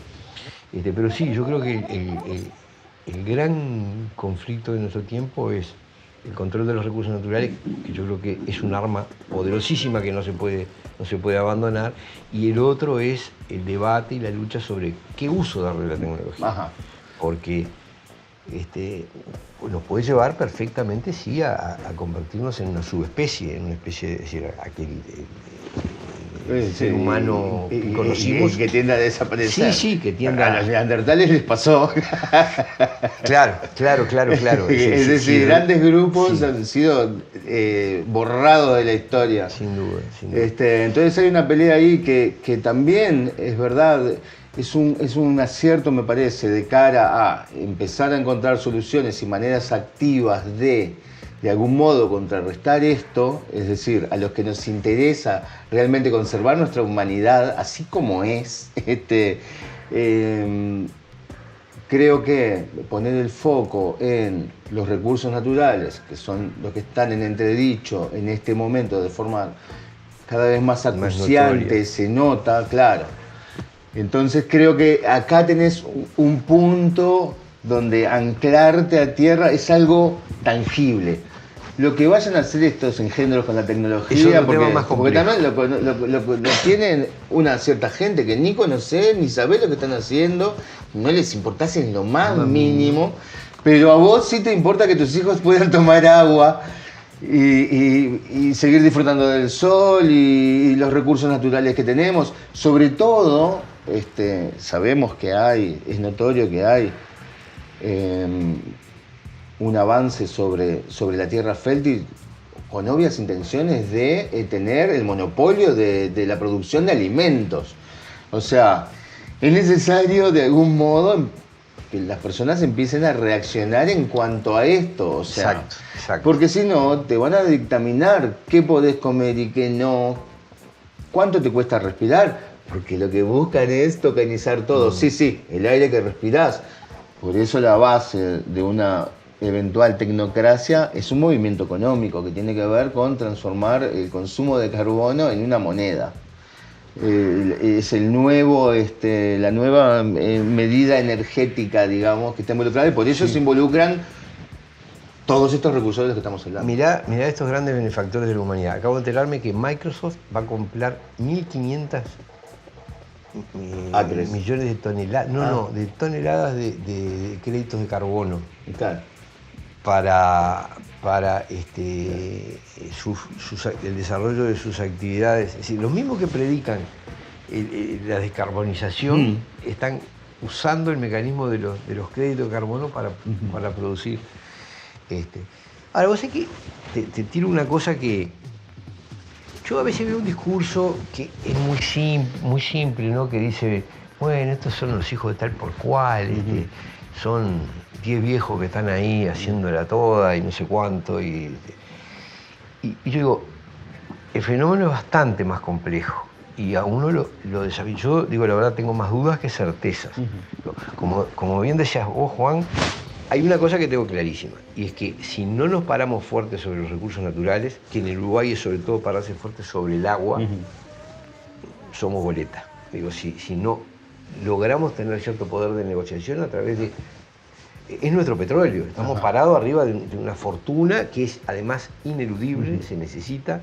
Pero sí, yo creo que el gran conflicto de nuestro tiempo es el control de los recursos naturales, que yo creo que es un arma poderosísima que no se puede abandonar, y el otro es el debate y la lucha sobre qué uso darle a la tecnología. Porque nos puede llevar perfectamente, sí, a convertirnos en una subespecie, en una especie de, es decir, el ser humano que conocimos. Y que tienda a desaparecer. Sí, que tienda a los neandertales les pasó. Claro. Es decir, grandes grupos han sido borrados de la historia. Sin duda. Entonces hay una pelea ahí que también, es verdad, es un acierto, me parece, de cara a empezar a encontrar soluciones y maneras activas de algún modo contrarrestar esto, es decir, a los que nos interesa realmente conservar nuestra humanidad así como es. Creo que poner el foco en los recursos naturales, que son los que están en entredicho en este momento de forma cada vez más acuciante, se nota, claro. Entonces creo que acá tenés un punto donde anclarte a tierra es algo tangible. Lo que vayan a hacer estos engendros con la tecnología, porque también lo tienen una cierta gente que ni conoce, ni sabe lo que están haciendo, no les importase en lo más mínimo, pero a vos sí te importa que tus hijos puedan tomar agua y seguir disfrutando del sol y los recursos naturales que tenemos. Sobre todo, sabemos que es notorio que hay un avance sobre la tierra fértil con obvias intenciones de tener el monopolio de la producción de alimentos. O sea, es necesario de algún modo que las personas empiecen a reaccionar en cuanto a esto. O sea, exacto. Porque si no, te van a dictaminar qué podés comer y qué no, cuánto te cuesta respirar, porque lo que buscan es tokenizar todo. Sí, el aire que respirás. Por eso la base de una eventual tecnocracia es un movimiento económico que tiene que ver con transformar el consumo de carbono en una moneda. Es la nueva medida energética, digamos, que está involucrada, y por eso se involucran todos estos recursos de los que estamos hablando. Mirá estos grandes benefactores de la humanidad. Acabo de enterarme que Microsoft va a comprar 1.500 millones de toneladas, de toneladas de créditos de carbono. Claro. Para el desarrollo de sus actividades. Es decir, los mismos que predican la descarbonización están usando el mecanismo de los créditos de carbono para producir. Ahora, vos sabés que te tiro una cosa que yo a veces veo un discurso que es muy simple, ¿no? Que dice, bueno, estos son los hijos de tal por cual, son 10 viejos que están ahí haciéndola toda y no sé cuánto. Y yo digo, el fenómeno es bastante más complejo. y a uno lo desafía. Yo digo, la verdad, tengo más dudas que certezas. Como bien decías vos, Juan, hay una cosa que tengo clarísima, y es que si no nos paramos fuertes sobre los recursos naturales, que en el Uruguay es sobre todo pararse fuerte sobre el agua, somos boleta. Digo, si no logramos tener cierto poder de negociación a través de... Es nuestro petróleo, estamos parados arriba de una fortuna que es además ineludible, se necesita.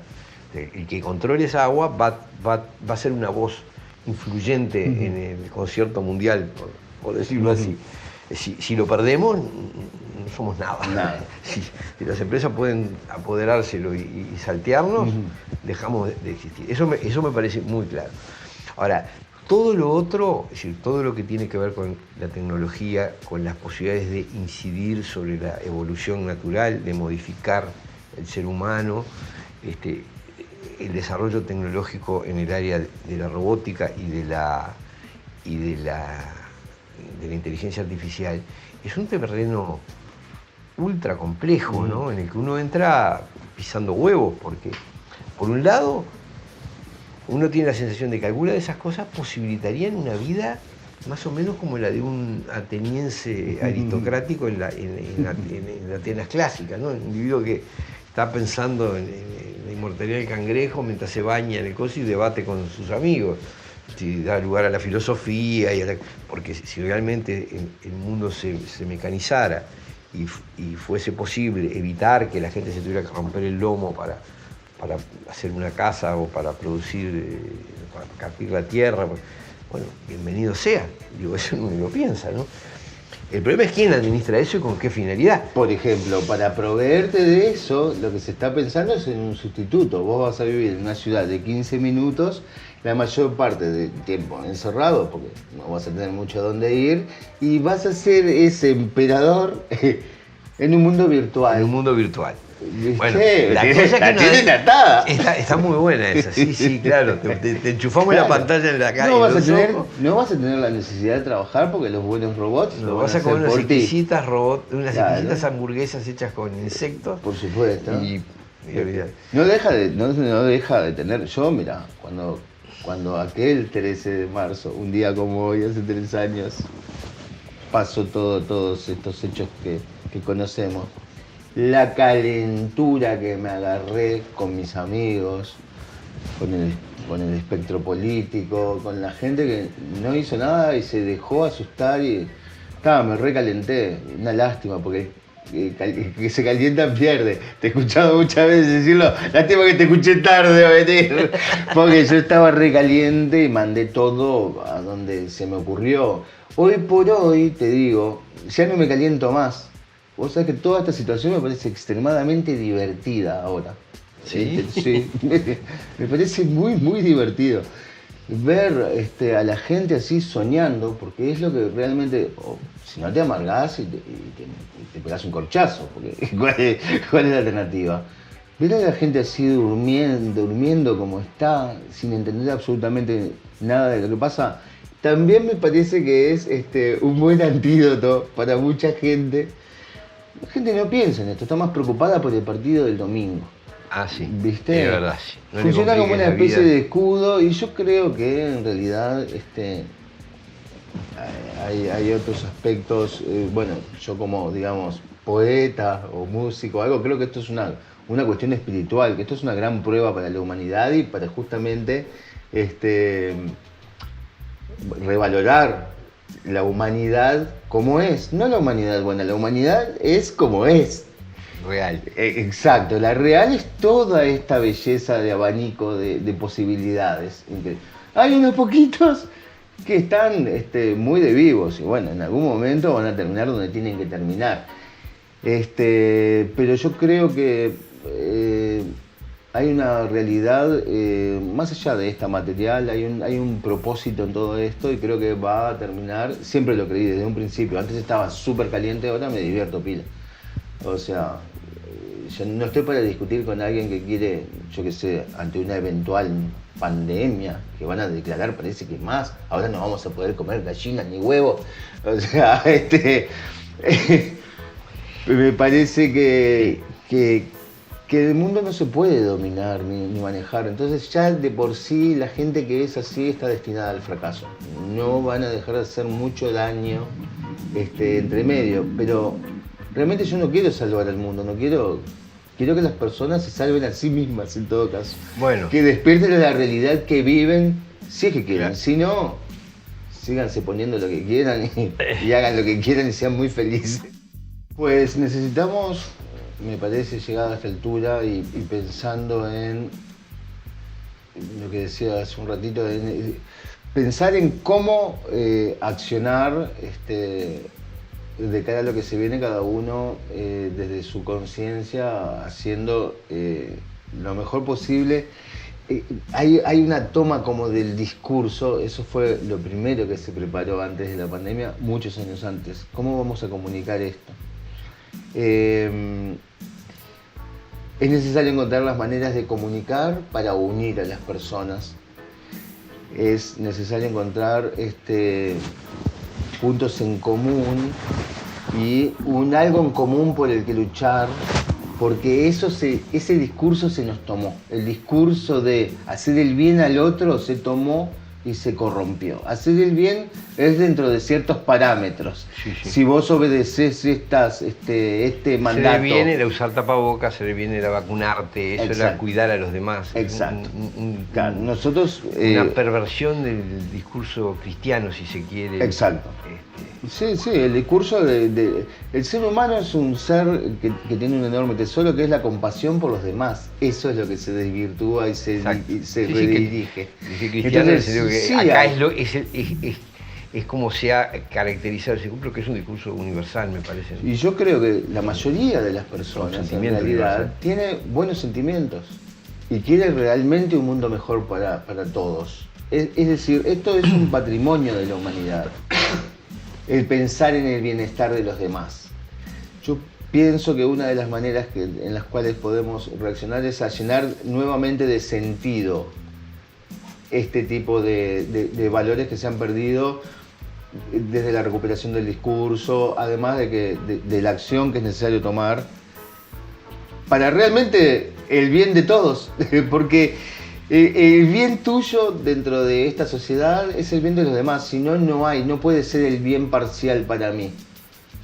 El que controle esa agua va a ser una voz influyente en el concierto mundial, por decirlo así. Si lo perdemos, no somos nada. Si las empresas pueden apoderárselo y saltearnos, dejamos de existir. Eso me parece muy claro. Ahora, todo lo otro, es decir, todo lo que tiene que ver con la tecnología, con las posibilidades de incidir sobre la evolución natural, de modificar el ser humano, el desarrollo tecnológico en el área de la robótica y de la inteligencia artificial, es un terreno ultra complejo, ¿no? En el que uno entra pisando huevos, porque por un lado uno tiene la sensación de que alguna de esas cosas posibilitarían una vida más o menos como la de un ateniense aristocrático en la Atenas clásica, ¿no? Un individuo que está pensando en la inmortalidad del cangrejo mientras se baña en el coso y debate con sus amigos. Si da lugar a la filosofía, porque si realmente el mundo se mecanizara y fuese posible evitar que la gente se tuviera que romper el lomo para hacer una casa o para producir, para carpir la tierra, bueno, bienvenido sea. Digo, eso no lo piensa, ¿no? El problema es quién administra eso y con qué finalidad. Por ejemplo, para proveerte de eso, lo que se está pensando es en un sustituto. Vos vas a vivir en una ciudad de 15 minutos, la mayor parte del tiempo encerrado, porque no vas a tener mucho a dónde ir, y vas a ser ese emperador en un mundo virtual. En un mundo virtual. Bueno, la tienen atada. Está muy buena esa, sí, claro. Te enchufamos la pantalla en la calle. No vas a tener la necesidad de trabajar porque los buenos robots lo vas a comer unas exquisitas hamburguesas hechas con insectos. Por supuesto. Y no deja de tener. Yo, mira, cuando aquel 13 de marzo, un día como hoy, hace 3 años, pasó todos estos hechos que conocemos. La calentura que me agarré con mis amigos, con el espectro político, con la gente que no hizo nada y se dejó asustar y me recalenté. Una lástima porque que se calienta pierde. Te he escuchado muchas veces decirlo, lástima que te escuché tarde venir, porque yo estaba recaliente y mandé todo a donde se me ocurrió. Hoy por hoy, te digo, ya no me caliento más. Vos sabés que toda esta situación me parece extremadamente divertida ahora. ¿Sí? Sí, me parece muy, muy divertido. Ver a la gente así soñando, porque es lo que realmente, si no te amargás y te pegás un corchazo, porque ¿cuál es la alternativa? Ver a la gente así durmiendo como está, sin entender absolutamente nada de lo que pasa, también me parece que es un buen antídoto para mucha gente. La gente no piensa en esto, está más preocupada por el partido del domingo. Ah, sí. ¿Viste? Es verdad, sí. No funciona como una especie de escudo y yo creo que en realidad hay otros aspectos. Bueno, yo como, digamos, poeta o músico, algo, creo que esto es una cuestión espiritual, que esto es una gran prueba para la humanidad y para justamente revalorar la humanidad como es, no la humanidad buena, la humanidad es como es. Real. Exacto, la real es toda esta belleza de abanico de posibilidades. Hay unos poquitos que están muy de vivos y bueno, en algún momento van a terminar donde tienen que terminar. Pero yo creo que hay una realidad, más allá de esta material, hay un propósito en todo esto y creo que va a terminar, siempre lo creí desde un principio, antes estaba súper caliente, ahora me divierto pila. O sea, yo no estoy para discutir con alguien que quiere, yo qué sé, ante una eventual pandemia, que van a declarar, parece que más, ahora no vamos a poder comer gallinas ni huevos. O sea, me parece que que el mundo no se puede dominar ni manejar. Entonces ya de por sí la gente que es así está destinada al fracaso. No van a dejar de hacer mucho daño entre medio, pero realmente yo no quiero salvar al mundo, quiero que las personas se salven a sí mismas en todo caso. Bueno. Que despierten de la realidad que viven, si es que quieren. Claro. Si no, síganse poniendo lo que quieran y hagan lo que quieran y sean muy felices. Pues necesitamos, me parece, llegar a esta altura y pensando en lo que decía hace un ratito, pensar en cómo accionar de cara a lo que se viene cada uno desde su conciencia, haciendo lo mejor posible. Hay una toma como del discurso, eso fue lo primero que se preparó antes de la pandemia, muchos años antes. ¿Cómo vamos a comunicar esto? Es necesario encontrar las maneras de comunicar para unir a las personas. Es necesario encontrar puntos en común y algo en común por el que luchar, porque ese discurso se nos tomó. El discurso de hacer el bien al otro se tomó y se corrompió. Hacer el bien es dentro de ciertos parámetros. Sí. Si vos obedeces este mandato... Se le viene era usar tapabocas, se le viene era vacunarte, eso Exacto. era cuidar a los demás. Exacto. Claro, nosotros... una perversión del discurso cristiano, si se quiere. Exacto. Sí, el discurso el ser humano es un ser que tiene un enorme tesoro, que es la compasión por los demás. Eso es lo que se desvirtúa y se redirige. Dice cristiano, Entonces, en el sentido que sí, acá es como se ha caracterizado ese discurso, que es un discurso universal, me parece. Y yo creo que la mayoría de las personas en realidad tiene buenos sentimientos y quiere realmente un mundo mejor para todos. Es decir, esto es un patrimonio de la humanidad. El pensar en el bienestar de los demás. Yo pienso que una de las maneras en las cuales podemos reaccionar es a llenar nuevamente de sentido este tipo de valores que se han perdido desde la recuperación del discurso, además de la acción que es necesario tomar para realmente el bien de todos, porque el bien tuyo dentro de esta sociedad es el bien de los demás, si no, no puede ser el bien parcial para mí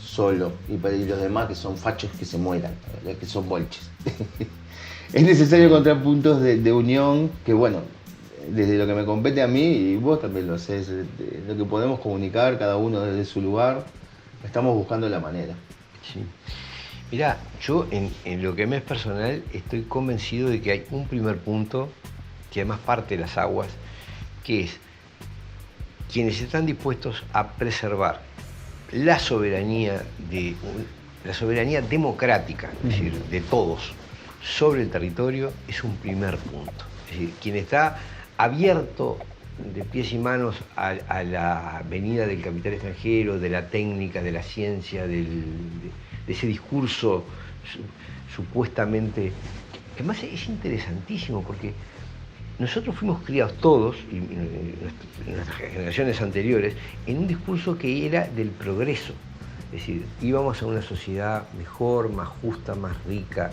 solo y para los demás que son fachos que se mueran, que son bolches. Es necesario encontrar puntos de unión que, bueno, desde lo que me compete a mí, y vos también lo hacés, lo que podemos comunicar cada uno desde su lugar, estamos buscando la manera. Sí. Mirá, yo en lo que me es personal estoy convencido de que hay un primer punto que además parte de las aguas, que es quienes están dispuestos a preservar la soberanía democrática, es decir, de todos, sobre el territorio, es un primer punto. Es decir, quien está abierto de pies y manos a la venida del capital extranjero, de la técnica, de la ciencia, de ese discurso supuestamente, que además es interesantísimo porque nosotros fuimos criados todos, y nuestras generaciones anteriores, en un discurso que era del progreso. Es decir, íbamos a una sociedad mejor, más justa, más rica,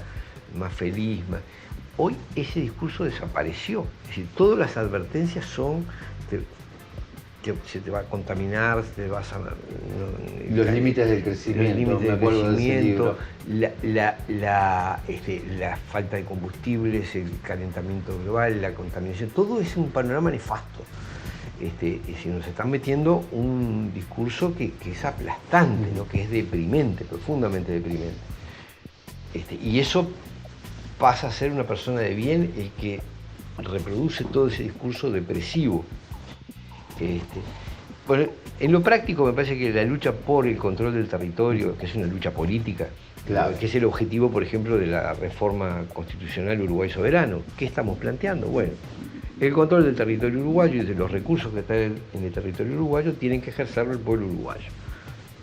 más feliz. Hoy ese discurso desapareció. Es decir, todas las advertencias son se te va a contaminar, te vas a... Los límites del crecimiento, me acuerdo de ese libro. La falta de combustibles, el calentamiento global, la contaminación, todo es un panorama nefasto. Si nos están metiendo un discurso que es aplastante, ¿no? Que es deprimente, profundamente deprimente. Y eso pasa a ser una persona de bien el que reproduce todo ese discurso depresivo. Bueno, en lo práctico me parece que la lucha por el control del territorio, que es una lucha política, claro, que es el objetivo, por ejemplo, de la reforma constitucional Uruguay Soberano. ¿Qué estamos planteando? Bueno, el control del territorio uruguayo y de los recursos que están en el territorio uruguayo tienen que ejercerlo el pueblo uruguayo.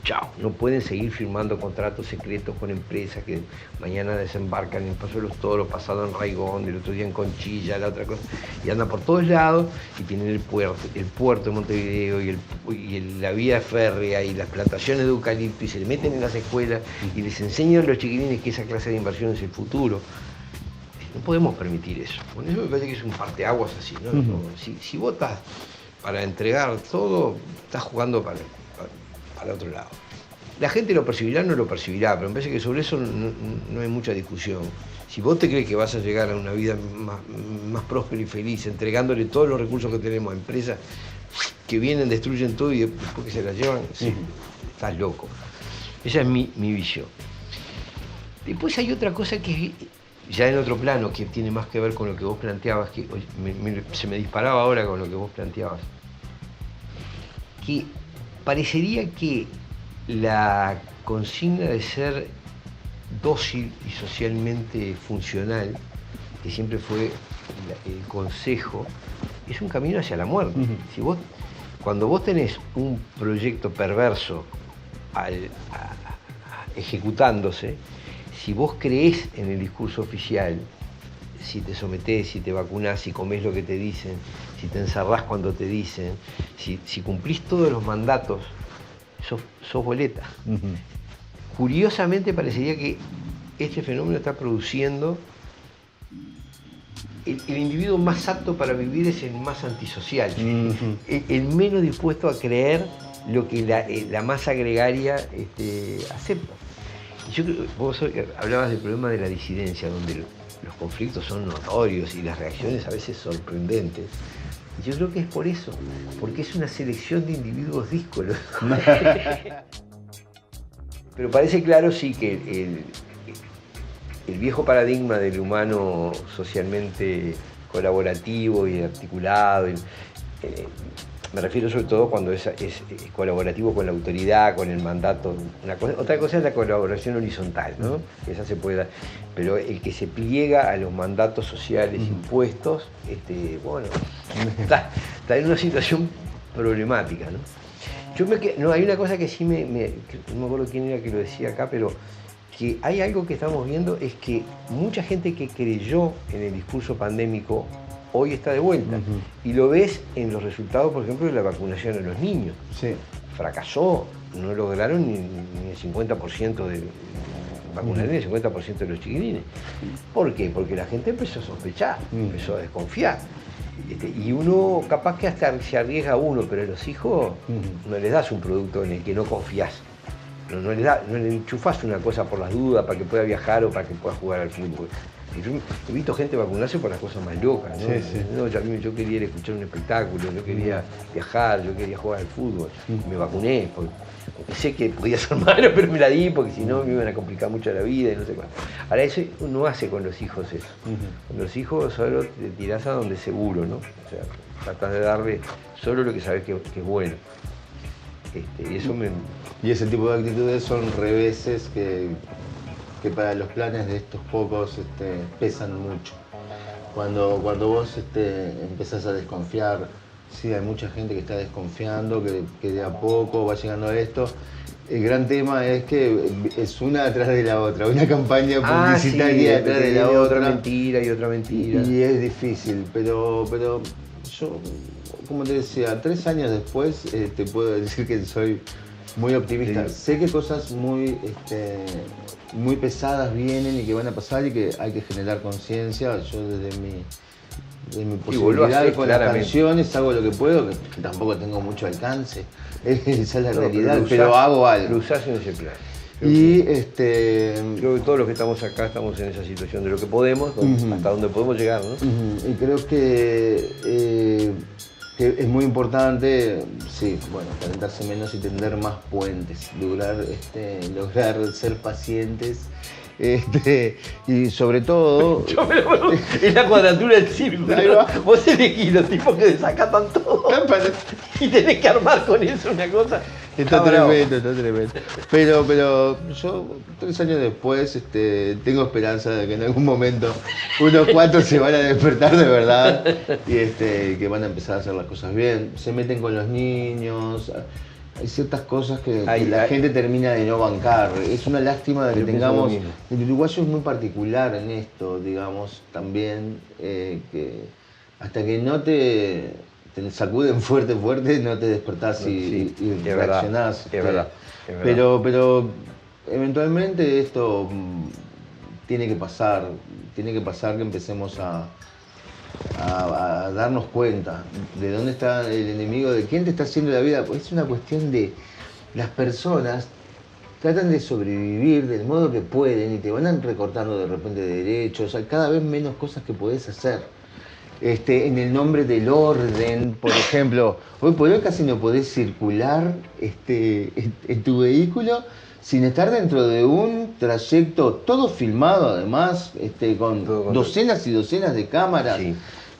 Chao, no pueden seguir firmando contratos secretos con empresas que mañana desembarcan en Paso de los Toros, pasado en Raigón, el otro día en Conchilla, la otra cosa, y andan por todos lados y tienen el puerto de Montevideo y la vía férrea y las plantaciones de eucalipto y se le meten en las escuelas y les enseñan a los chiquilines que esa clase de inversión es el futuro. No podemos permitir eso. Bueno, eso me parece que es un parteaguas así, ¿no? Si vos estás para entregar todo, estás jugando para otro lado. La gente lo percibirá o no lo percibirá, pero me parece que sobre eso no hay mucha discusión. Si vos te crees que vas a llegar a una vida más próspera y feliz, entregándole todos los recursos que tenemos a empresas que vienen, destruyen todo y después que se la llevan, sí, estás loco. Esa es mi visión. Después hay otra cosa que es ya en otro plano, que tiene más que ver con lo que vos planteabas, que se me disparaba ahora con lo que vos planteabas, que parecería que la consigna de ser dócil y socialmente funcional, que siempre fue el consejo, es un camino hacia la muerte. Cuando vos tenés un proyecto perverso ejecutándose, si vos creés en el discurso oficial, si te sometés, si te vacunás, si comés lo que te dicen, si te encerrás cuando te dicen, si cumplís todos los mandatos, sos boleta. Curiosamente parecería que este fenómeno está produciendo el individuo más apto para vivir es el más antisocial, el menos dispuesto a creer lo que la masa gregaria acepta. Yo creo, vos hablabas del problema de la disidencia, donde los conflictos son notorios y las reacciones a veces sorprendentes. Y yo creo que es por eso, porque es una selección de individuos díscolos. Pero parece claro, sí, que el viejo paradigma del humano socialmente colaborativo y articulado, me refiero sobre todo cuando es colaborativo con la autoridad, con el mandato. Otra cosa es la colaboración horizontal, ¿no? Esa se puede dar. Pero el que se pliega a los mandatos sociales impuestos, bueno, está en una situación problemática, ¿no? Hay una cosa que sí no me acuerdo quién era que lo decía acá, pero que hay algo que estamos viendo, es que mucha gente que creyó en el discurso pandémico hoy está de vuelta. Y lo ves en los resultados, por ejemplo, de la vacunación a los niños. Sí. Fracasó, no lograron ni el 50% de vacunar ni el 50% de los chiquilines. ¿Por qué? Porque la gente empezó a sospechar, empezó a desconfiar. Y uno, capaz que hasta se arriesga uno, pero a los hijos no les das un producto en el que no confías. No le enchufás una cosa por las dudas para que pueda viajar o para que pueda jugar al fútbol. Yo he visto gente vacunarse por las cosas más locas, ¿no? Sí. No, yo quería ir a escuchar un espectáculo, yo quería viajar, yo quería jugar al fútbol. Me vacuné, porque sé que podía ser malo, pero me la di porque si no me iban a complicar mucho la vida y no sé cuánto. Ahora eso uno hace con los hijos eso. Con los hijos solo te tirás a donde seguro, ¿no? O sea, tratás de darle solo lo que sabes que es bueno. Y ese tipo de actitudes son reveses que para los planes de estos pocos pesan mucho. Cuando vos empezás a desconfiar, sí, hay mucha gente que está desconfiando, que de a poco va llegando a esto. El gran tema es que es una atrás de la otra, una campaña publicitaria atrás de la otra. Otra mentira y otra mentira. Y es difícil, pero yo, como te decía, 3 años después te puedo decir que soy muy optimista. Sí. Sé que cosas muy pesadas vienen y que van a pasar y que hay que generar conciencia. Yo desde mi posibilidad con las canciones hago lo que puedo, que tampoco tengo mucho alcance. Esa es la realidad, pero hago algo. Lo usás en ese plan. Creo que todos los que estamos acá estamos en esa situación de lo que podemos, hasta donde podemos llegar, ¿no? Y creo que es muy importante, sí, bueno, calentarse menos y tender más puentes, lograr ser pacientes, y sobre todo... Es la cuadratura del círculo. Vos elegís los tipos que desacatan todo y tenés que armar con eso una cosa. Está tremendo. Pero yo, 3 años después, tengo esperanza de que en algún momento unos cuantos se van a despertar de verdad y que van a empezar a hacer las cosas bien. Se meten con los niños. Hay ciertas cosas que la gente termina de no bancar. Es una lástima de que tengamos... El uruguayo es muy particular en esto, digamos, también, que hasta que no te sacuden fuerte, no te despertás y reaccionás. Es verdad. Pero eventualmente esto tiene que pasar que empecemos a darnos cuenta de dónde está el enemigo, de quién te está haciendo la vida. Pues es una cuestión de las personas tratan de sobrevivir del modo que pueden y te van recortando de repente derechos, hay cada vez menos cosas que podés hacer. En el nombre del orden, por ejemplo, hoy por hoy casi no podés circular en tu vehículo sin estar dentro de un trayecto todo filmado además, con docenas y docenas de cámaras. Sí.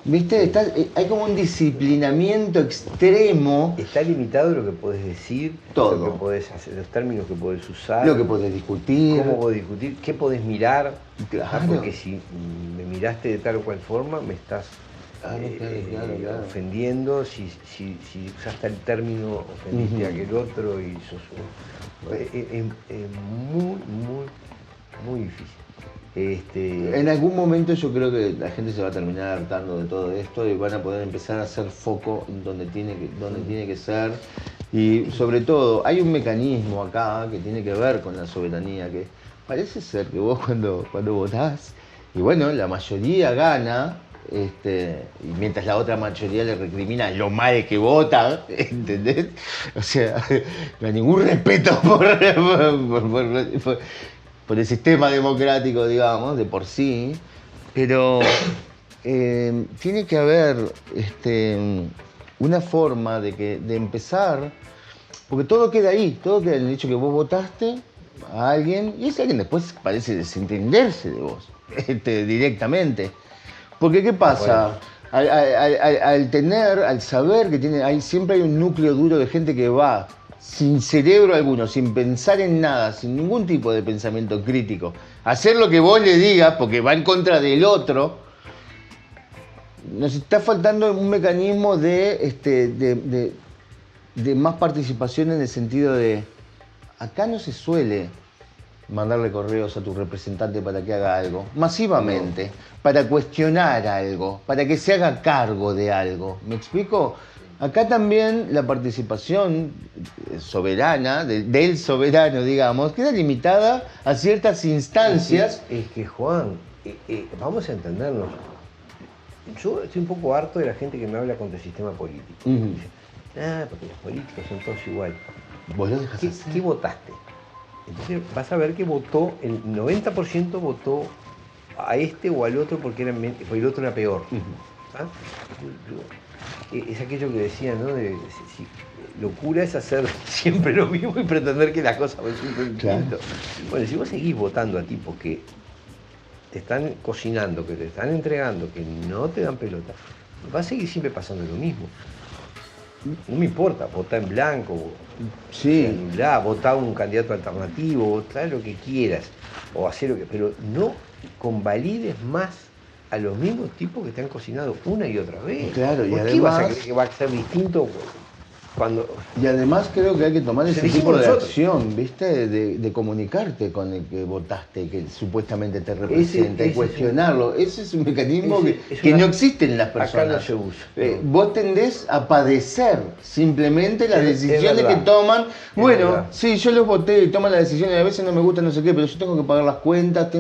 ¿Viste? Hay como un disciplinamiento extremo. Está limitado lo que podés decir, todo. Lo que podés hacer, los términos que podés usar, lo que podés discutir, cómo podés discutir, qué podés mirar. Claro. Porque si me miraste de tal o cual forma, me estás claro. Ofendiendo. Si usaste el término, ofendiste a aquel otro y sos es muy difícil. En algún momento yo creo que la gente se va a terminar hartando de todo esto y van a poder empezar a hacer foco donde tiene que ser. Y sobre todo, hay un mecanismo acá que tiene que ver con la soberanía, que parece ser que vos cuando votás, y bueno, la mayoría gana, y mientras la otra mayoría le recrimina lo mal que vota, ¿entendés? O sea, no hay ningún respeto por el sistema democrático, digamos, de por sí, pero tiene que haber una forma de empezar, porque todo queda ahí, todo queda en el hecho que vos votaste a alguien y ese alguien después parece desentenderse de vos, directamente. Porque ¿qué pasa? Al saber que siempre hay un núcleo duro de gente que va sin cerebro alguno, sin pensar en nada, sin ningún tipo de pensamiento crítico, hacer lo que vos le digas porque va en contra del otro, nos está faltando un mecanismo de más participación en el sentido de, acá no se suele mandarle correos a tu representante para que haga algo, masivamente, para cuestionar algo, para que se haga cargo de algo. ¿Me explico? Acá también la participación soberana, del soberano, digamos, queda limitada a ciertas instancias. Es que Juan, vamos a entendernos. Yo estoy un poco harto de la gente que me habla contra el sistema político. Dice, porque los políticos son todos iguales. ¿Vos lo dejás hacer? ¿Qué votaste? Entonces vas a ver que votó, el 90% votó a este o al otro porque el otro era peor. ¿Ah? Es aquello que decía, ¿no? Locura es hacer siempre lo mismo y pretender que las cosas resulten distintas. Bueno, si vos seguís votando a tipos que te están cocinando, que te están entregando, que no te dan pelota, va a seguir siempre pasando lo mismo. No me importa, votá en blanco, votá a un candidato alternativo, votá lo que quieras, o hacer lo que, pero no convalides más a los mismos tipos que te han cocinado una y otra vez. Claro, y además, ¿qué vas a creer que va a ser distinto cuando...? Y además creo que hay que tomar ese tipo de acción, ¿viste? De comunicarte con el que votaste, que supuestamente te representa, y cuestionarlo. Ese es un mecanismo que no existe en las personas. Acá no se usa. Vos tendés a padecer simplemente las decisiones que toman. Bueno, sí, yo los voté y toman las decisiones, a veces no me gusta, no sé qué, pero yo tengo que pagar las cuentas,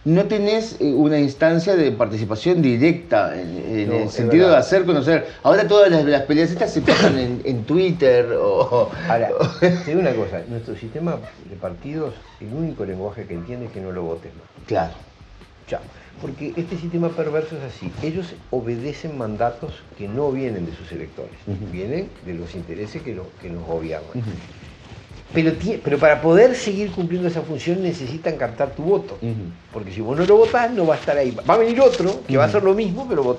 no tenés una instancia de participación directa en el sentido de hacer conocer. Ahora todas las peleas estas se pasan en Twitter Ahora, te digo una cosa, nuestro sistema de partidos, el único lenguaje que entiende es que no lo votes más. Claro. Chao. Porque este sistema perverso es así. Ellos obedecen mandatos que no vienen de sus electores, vienen de los intereses que nos gobiernan. Pero para poder seguir cumpliendo esa función necesitan captar tu voto. Porque si vos no lo votás, no va a estar ahí. Va a venir otro que va a hacer lo mismo, pero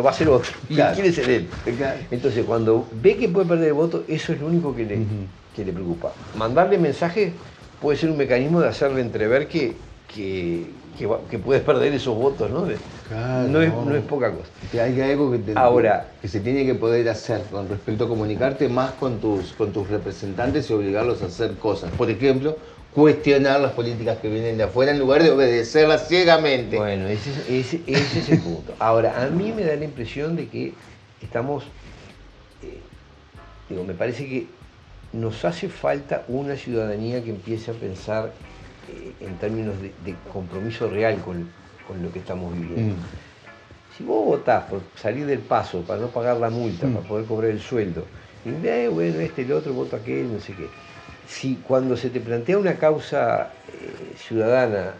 va a ser otro. Claro. Y quiere ser él. Claro. Entonces, cuando ve que puede perder el voto, eso es lo único que le preocupa. Mandarle mensajes puede ser un mecanismo de hacerle entrever que puedes perder esos votos, ¿no? Claro, no es poca cosa. Hay algo que se tiene que poder hacer con respecto a comunicarte más con tus representantes y obligarlos a hacer cosas. Por ejemplo, cuestionar las políticas que vienen de afuera en lugar de obedecerlas ciegamente. Bueno, ese es el punto. Ahora, a mí me da la impresión de que estamos... me parece que nos hace falta una ciudadanía que empiece a pensar en términos de compromiso real con lo que estamos viviendo. Si vos votás por salir del paso, para no pagar la multa, para poder cobrar el sueldo, y bueno, el otro, voto aquel, no sé qué. Si cuando se te plantea una causa ciudadana,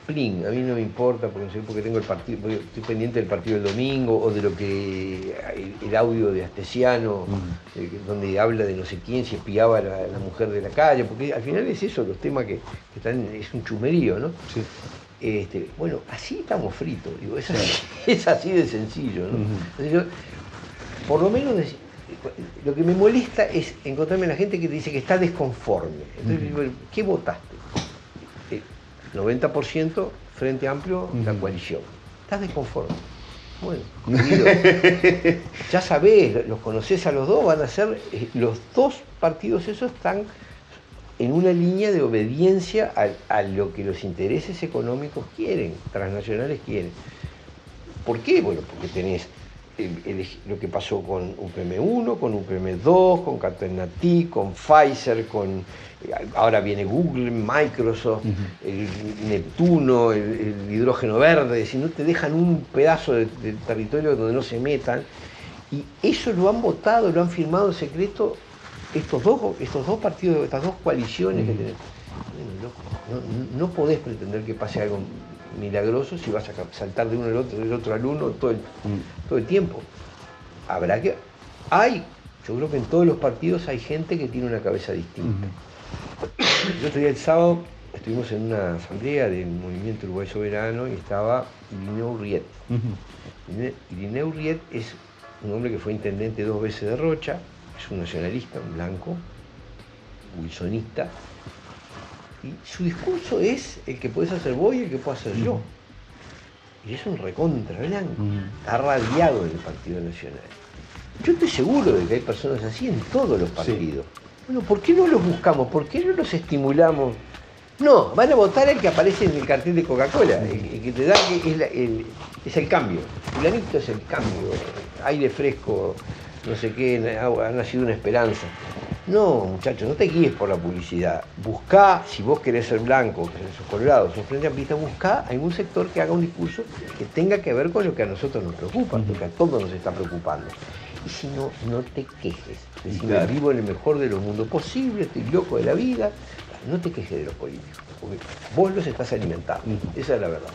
plin, a mí no me importa porque no sé, porque tengo el partido, porque estoy pendiente del partido del domingo o de lo que el audio de Astesiano, donde habla de no sé quién, si espiaba a la mujer de la calle, porque al final es eso, los temas que están, es un chumerío, ¿no? Sí. Bueno, así estamos fritos, digo, es así de sencillo, ¿no? Entonces yo, por lo menos lo que me molesta es encontrarme a la gente que te dice que está desconforme. Entonces digo, ¿qué votaste? 90% Frente Amplio, la coalición. ¿Estás desconforme? Bueno, querido, ya sabés, los conocés a los dos, van a ser, los dos partidos esos están en una línea de obediencia a lo que los intereses económicos quieren, transnacionales quieren. ¿Por qué? Bueno, porque tenés lo que pasó con UPM1, con UPM2, con Caternatic, con Pfizer, ahora viene Google, Microsoft, el Neptuno, el hidrógeno verde, si no te dejan un pedazo de territorio donde no se metan, y eso lo han votado, lo han firmado en secreto estos dos partidos, estas dos coaliciones que tenemos. No podés pretender que pase algo milagroso si vas a saltar de uno al otro, del otro al uno todo el tiempo. Yo creo que en todos los partidos hay gente que tiene una cabeza distinta. El otro día, el sábado, estuvimos en una asamblea del Movimiento Uruguay Soberano y estaba Irineu Urriet. Irineu Urriet es un hombre que fue intendente 2 veces de Rocha, es un nacionalista, un blanco, wilsonista, y su discurso es el que podés hacer vos y el que puedo hacer yo. Y es un recontra blanco, está radiado en el Partido Nacional. Yo estoy seguro de que hay personas así en todos los partidos. Sí. Bueno, ¿por qué no los buscamos? ¿Por qué no los estimulamos? No, van a votar el que aparece en el cartel de Coca-Cola, el que te da es el cambio. Fulanito es el cambio, aire fresco, no sé qué, ha nacido una esperanza. No, muchachos, no te guíes por la publicidad. Buscá, si vos querés ser blanco, que sos colorado, sos frente amplista, buscá algún sector que haga un discurso que tenga que ver con lo que a nosotros nos preocupa, porque a todos nos está preocupando. Y si no, no te quejes. Decime, vivo en el mejor de los mundos posible, estoy loco de la vida. No te quejes de los políticos, porque vos los estás alimentando. Esa es la verdad.